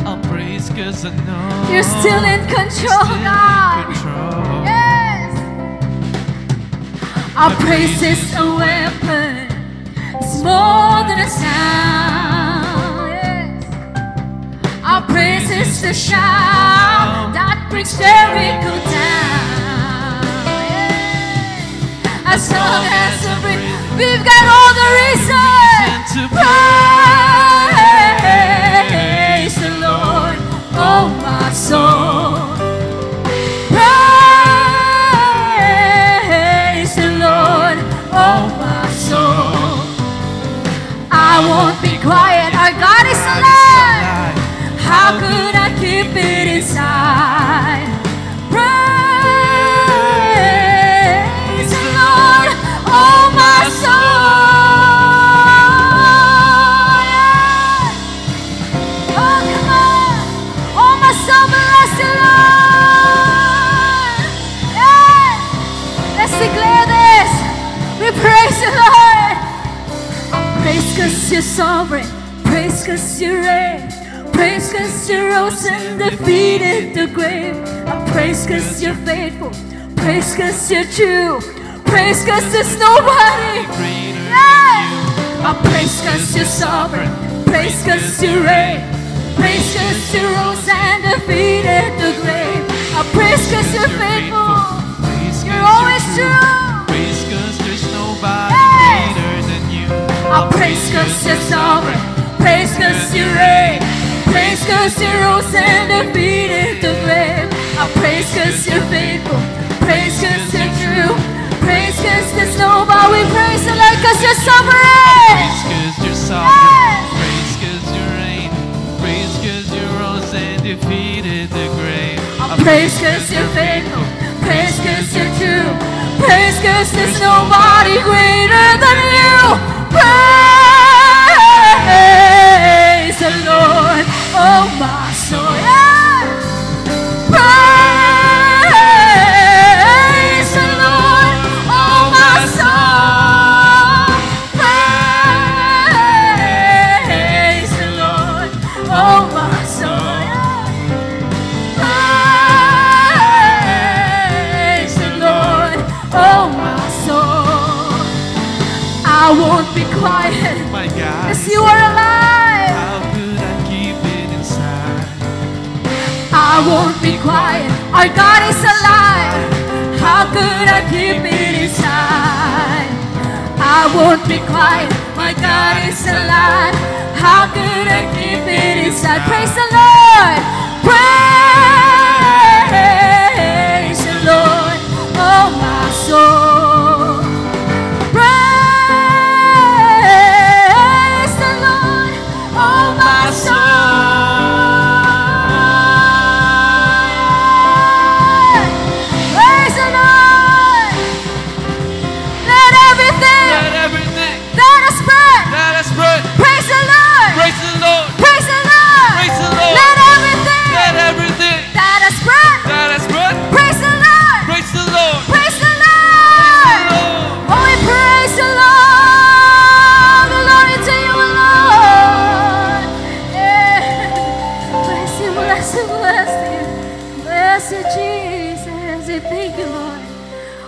I'll praise 'cause I know You're still in control, God. Yes. Our praise is a weapon, it's more than a sound. Yes. Our praise is the shout that brings Jericho down. Yes. As long as we've got all the reason to praise the Lord, oh my soul. Praise the Lord, oh my soul. I I won't be quiet. Our God is alive. How could I keep it inside? Praise the Lord, oh my soul. Yeah. Oh, come on. Oh, my soul, bless the Lord. Yeah. Let's declare this. We praise the Lord. Praise 'cause you're sovereign. Praise 'cause you reign. Praise 'cause you rose and defeated the grave. I praise 'cause you're faithful. Praise 'cause you're true. Praise 'cause there's nobody. Yeah. I praise 'cause you're sovereign. Praise 'cause you reign. Praise 'cause you rose and defeated the grave. I praise 'cause you're faithful. You're always true. Praise 'cause there's nobody greater than you. I praise 'cause you're sovereign. Praise 'cause you reign. Praise 'cause you rose and defeated the grave. I praise 'cause you're faithful. Praise 'cause you're true. Praise 'cause there's nobody. We praise the Lord 'cause you're sovereign. Praise 'cause you're sovereign. Praise 'cause you reign. Praise 'cause you rose and defeated the grave. I praise 'cause you're faithful. Praise 'cause you're true. Praise 'cause there's nobody greater than you. Praise the Lord, oh my soul. Yeah. Praise the Lord, oh my soul. Praise the Lord, oh my soul. Praise the Lord, oh my soul. I won't be quiet. My God, Yes, you are alive. how could I keep it inside? I won't be quiet. Our God is alive. How could I keep it inside? I won't be quiet. My God is alive. How could I keep it inside? Praise the Lord. Praise the Lord, oh my soul. Praise the Lord, oh my soul. Praise the Lord. Let everything Let everything that is spread that has breath praise the Lord. praise the Lord. Praise the Lord. Praise the Lord. Let everything Let everything that is spread that has breath praise the Lord. praise the Lord. Praise the Lord. Oh, we praise the Lord. Glory to you, Lord. Yeah. Bless you, bless you, bless you. Bless you, Jesus. We thank you, Lord.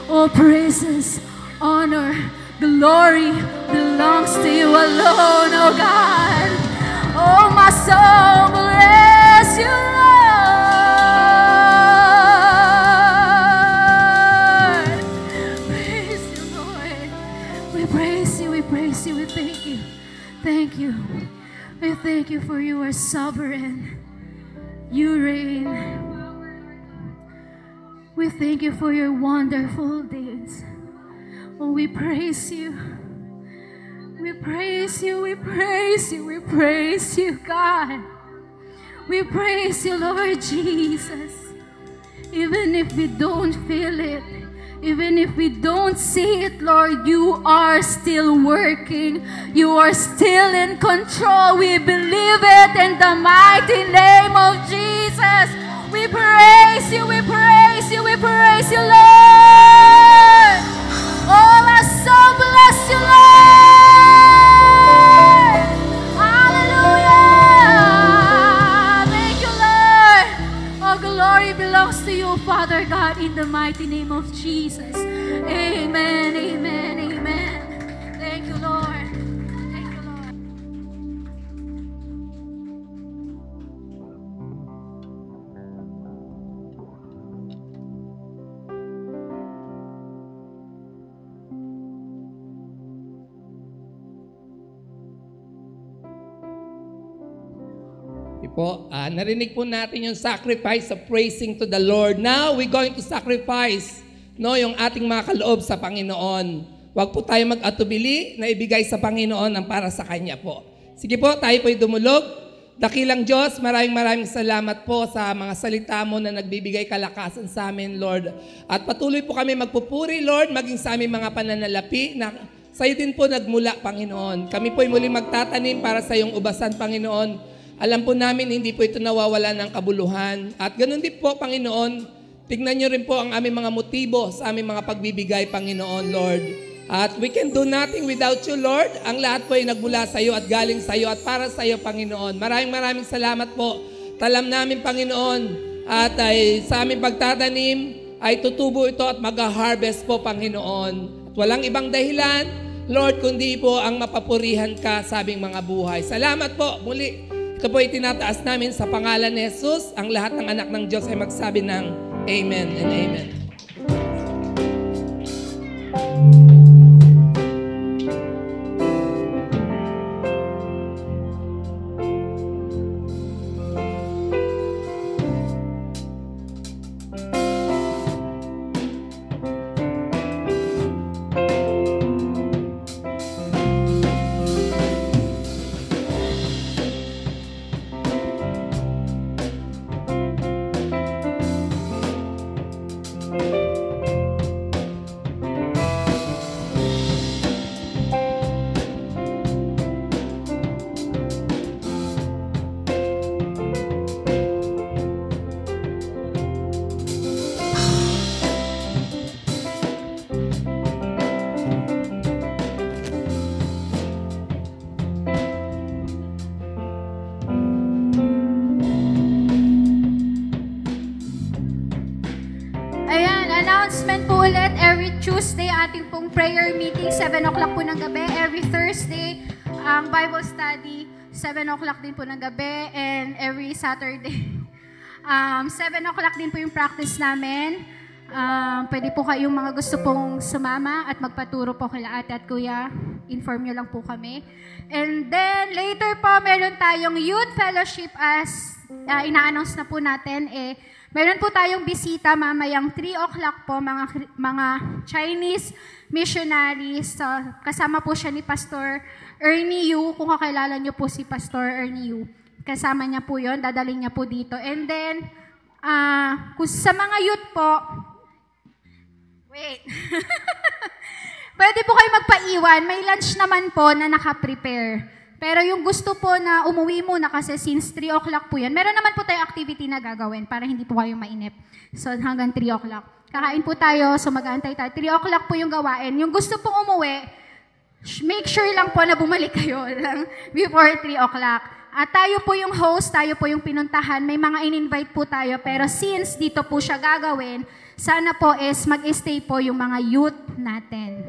All praises, honor, glory belongs to you alone, oh God. Oh, my soul, bless you, Lord. Praise you, Lord. We praise you, we praise you, we thank you. Thank you. We thank you for you are sovereign. You reign. We thank you for your wonderful deeds. Oh, we praise you. We praise you, we praise you, we praise you, God. We praise you, Lord Jesus. Even if we don't feel it, even if we don't see it, Lord, you are still working. You are still in control. We believe it in the mighty name of Jesus. We praise you, we praise you, we praise you, Lord. Oh, my soul bless you, Lord. Hallelujah. Thank you, Lord. All glory belongs to you, Father God, in the mighty name of Jesus. Amen, amen, amen. Thank you, Lord. Thank you, Lord. Narinig po natin yung sacrifice of praising to the Lord. Now, we're going to sacrifice yung ating mga kaloob sa Panginoon. Huwag po tayo mag-atubili na ibigay sa Panginoon ang para sa Kanya po. Sige po, tayo po'y dumulog. Dakilang Diyos, maraming salamat po sa mga salita mo na nagbibigay kalakasan sa amin, Lord. At patuloy po kami magpupuri, Lord, maging sa aming mga pananalapi na sa iyo din po nagmula, Panginoon. Kami po'y muling magtatanim para sa iyong ubasan, Panginoon. Alam po namin, hindi po ito nawawala ng kabuluhan. At ganun din po, Panginoon, tignan niyo rin po ang aming mga motibo sa aming mga pagbibigay, Panginoon, Lord. At we can do nothing without you, Lord. Ang lahat po ay nagmula sa iyo at galing sa iyo at para sa iyo, Panginoon. Maraming salamat po. Talam namin, Panginoon, at ay sa aming pagtatanim ay tutubo ito at mag-harvest po, Panginoon. At walang ibang dahilan, Lord, kundi po ang mapapurihan ka sa aming mga buhay. Salamat po. Muli, ito po itinataas namin sa pangalan ni Jesus. Ang lahat ng anak ng Diyos ay magsabi ng Amen and Amen. Announcement po ulit, every Tuesday ating pong prayer meeting, 7 o'clock po ng gabi. Every Thursday, ang Bible study, 7 o'clock din po ng gabi. And every Saturday, 7 o'clock din po yung practice namin. Pwede po kayong mga gusto pong sumama at magpaturo po kila ate at kuya. Inform nyo lang po kami. And then, later po, meron tayong youth fellowship as ina-announce na po natin. Meron po tayong bisita mamayang 3 o'clock po, mga Chinese missionaries. Kasama po siya ni Pastor Ernie Yu. Kung kakilala niyo po si Pastor Ernie Yu, kasama niya po yon, dadalhin niya po dito. And then, kung sa mga youth po, wait, pwede po kayo magpaiwan. May lunch naman po na naka-prepare. Pero yung gusto po na umuwi muna kasi since 3 o'clock po yun, meron naman po tayong activity na gagawin para hindi po kayo mainip. So hanggang 3 o'clock. Kakain po tayo, so mag-aantay tayo. 3 o'clock po yung gawain. Yung gusto pong umuwi, make sure lang po na bumalik kayo lang before 3 o'clock. At tayo po yung host, tayo po yung pinuntahan. May mga in-invite po tayo. Pero since dito po siya gagawin, sana po is mag-stay po yung mga youth natin.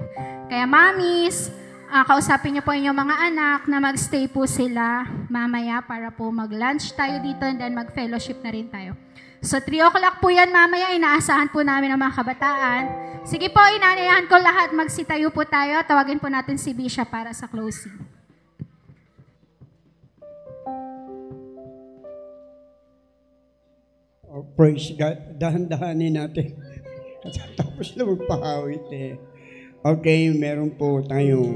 Kaya mommies, kausapin niyo po inyong mga anak na mag-stay po sila mamaya para po mag-lunch tayo dito and then mag-fellowship na rin tayo. So 3 o'clock po yan mamaya, inaasahan po namin ang mga kabataan. Sige po, inanayahan ko lahat, magsitayo po tayo. Tawagin po natin si Bishop para sa closing. Oh, praise God. Dahan-dahanin natin. Tapos na magpahawit eh. Okay, meron po tayong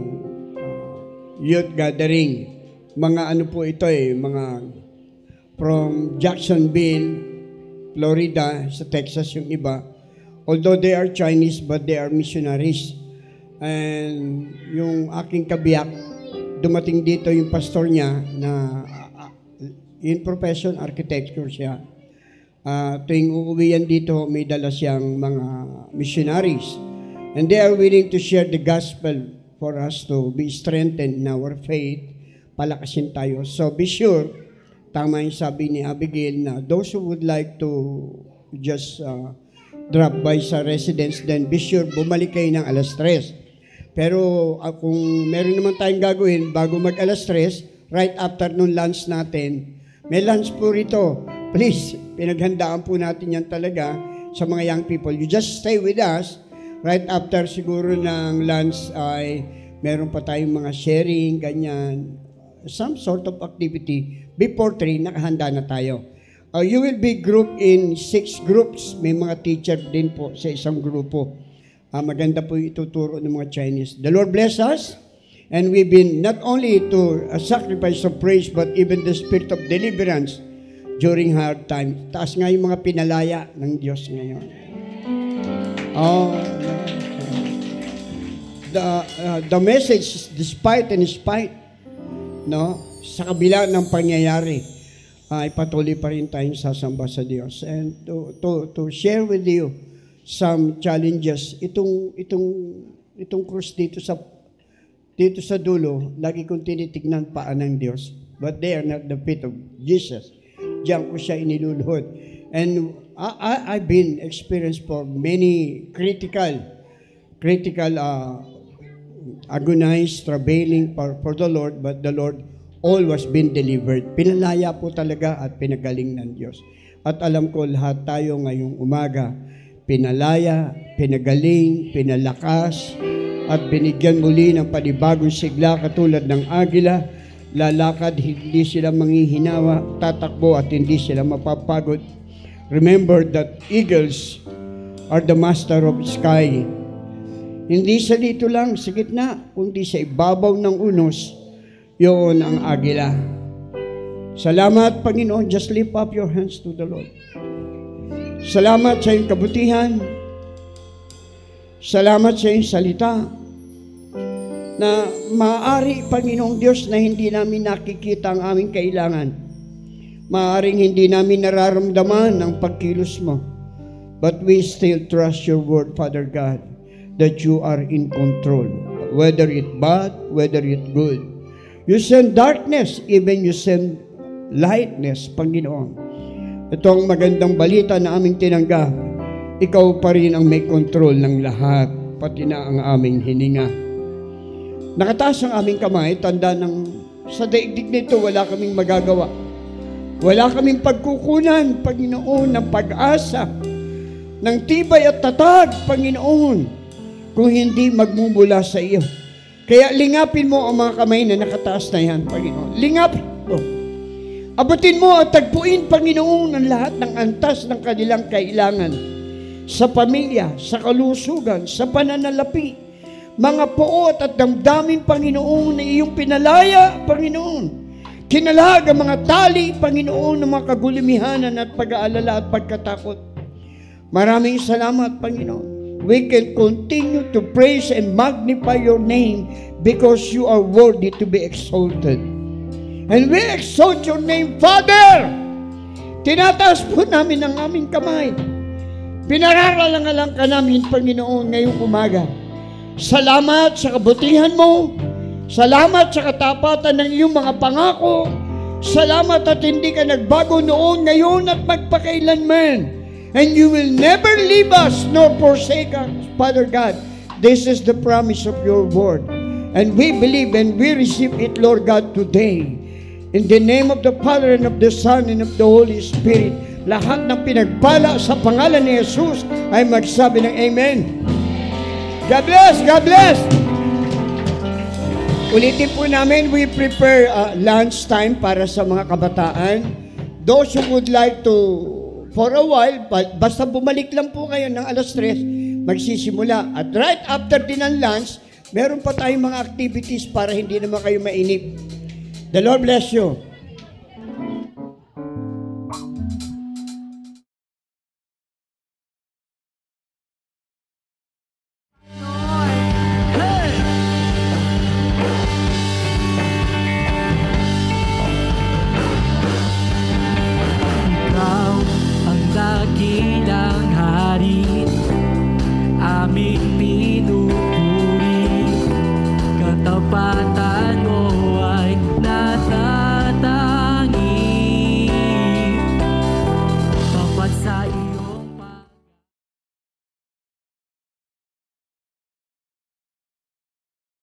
youth gathering. Mga ano po ito mga from Jacksonville, Florida, sa Texas yung iba. Although they are Chinese, but they are missionaries. And yung aking kabiyak, dumating dito yung pastor niya na in profession, architecture siya. Tuwing uuwi yan dito, may dala siyang mga missionaries. And they are willing to share the gospel for us to be strengthened in our faith. Palakasin tayo. So be sure, tama yung sabi ni Abigail na those who would like to just drop by sa residence, then be sure, bumalik kayo ng 3:00. Pero kung meron naman tayong gagawin bago mag 3:00, right after nung lunch natin, may lunch po rito. Please, pinaghandaan po natin yan talaga sa mga young people. You just stay with us. Right after siguro ng lunch ay meron pa tayong mga sharing, ganyan. Some sort of activity. Before 3, nakahanda na tayo. You will be grouped in 6 groups. May mga teacher din po sa isang grupo. Maganda po yung ituturo ng mga Chinese. The Lord bless us. And we've been not only to a sacrifice of praise, but even the spirit of deliverance during hard times. Taas nga yung mga pinalaya ng Diyos ngayon. The message is despite and spite, no? Sa kabila ng pangyayari, ay patuloy pa rin tayong sasamba sa Diyos. And to share with you some challenges, itong cross dito sa dulo, lagi kong tinitignan paan ng Diyos. But they are not the feet of Jesus. Diyan ko siya iniluluhod. And I've been experienced for many critical, agonized, travailing for the Lord, but the Lord always been delivered. Pinalaya po talaga at pinagaling ng Diyos. At alam ko lahat tayo ngayong umaga, pinalaya, pinagaling, pinalakas, at binigyan muli ng panibagong sigla katulad ng agila. Lalakad, hindi sila manghihinawa, tatakbo at hindi sila mapapagod. Remember that eagles are the master of sky. Hindi sa dito lang, sa gitna, kundi sa ibabaw ng unos, yun ang agila. Salamat, Panginoon. Just lift up your hands to the Lord. Salamat sa iyong kabutihan. Salamat sa iyong salita na maaari, Panginoong Diyos, na hindi namin nakikita ang aming kailangan. Maaring hindi namin nararamdaman ang pagkilos mo. But we still trust your word, Father God, that you are in control. Whether it bad, whether it good. You send darkness, even you send lightness, Panginoon. Ito ang magandang balita na aming tinanggap. Ikaw pa rin ang may control ng lahat, pati na ang aming hininga. Nakataas ang aming kamay, tanda ng sa daigdig nito wala kaming magagawa. Wala kaming pagkukunan, Panginoon, ng pag-asa, ng tibay at tatag, Panginoon, kung hindi magmumula sa iyo. Kaya lingapin mo ang mga kamay na nakataas na yan, Panginoon. Lingapin mo. Abutin mo at tagpuin, Panginoon, ang lahat ng antas ng kanilang kailangan sa pamilya, sa kalusugan, sa pananalapi, mga puot at damdamin, Panginoon, na iyong pinalaya, Panginoon. Kinalag ang mga tali, Panginoon, ng mga kagulimihanan at pag-aalala at pagkatakot. Maraming salamat, Panginoon. We can continue to praise and magnify your name because you are worthy to be exalted. And we exalt your name, Father. Tinataas po namin ang aming kamay. Pinararalang-alang ka namin, Panginoon, ngayong umaga. Salamat sa kabutihan mo. Salamat sa katapatan ng iyong mga pangako. Salamat at hindi ka nagbago noon, ngayon at magpakailanman. And you will never leave us nor forsake us, Father God. This is the promise of your word. And we believe and we receive it, Lord God, today. In the name of the Father and of the Son and of the Holy Spirit, lahat ng pinagpala sa pangalan ni Jesus ay magsabi ng Amen. God bless! God bless! Ulitin po namin, we prepare lunch time para sa mga kabataan. Those who would like to, for a while, basta bumalik lang po kayo ng 3:00, magsisimula. At right after din ng lunch, meron pa tayong mga activities para hindi naman kayo mainip. The Lord bless you. Ikaw ang dakilang hari, aming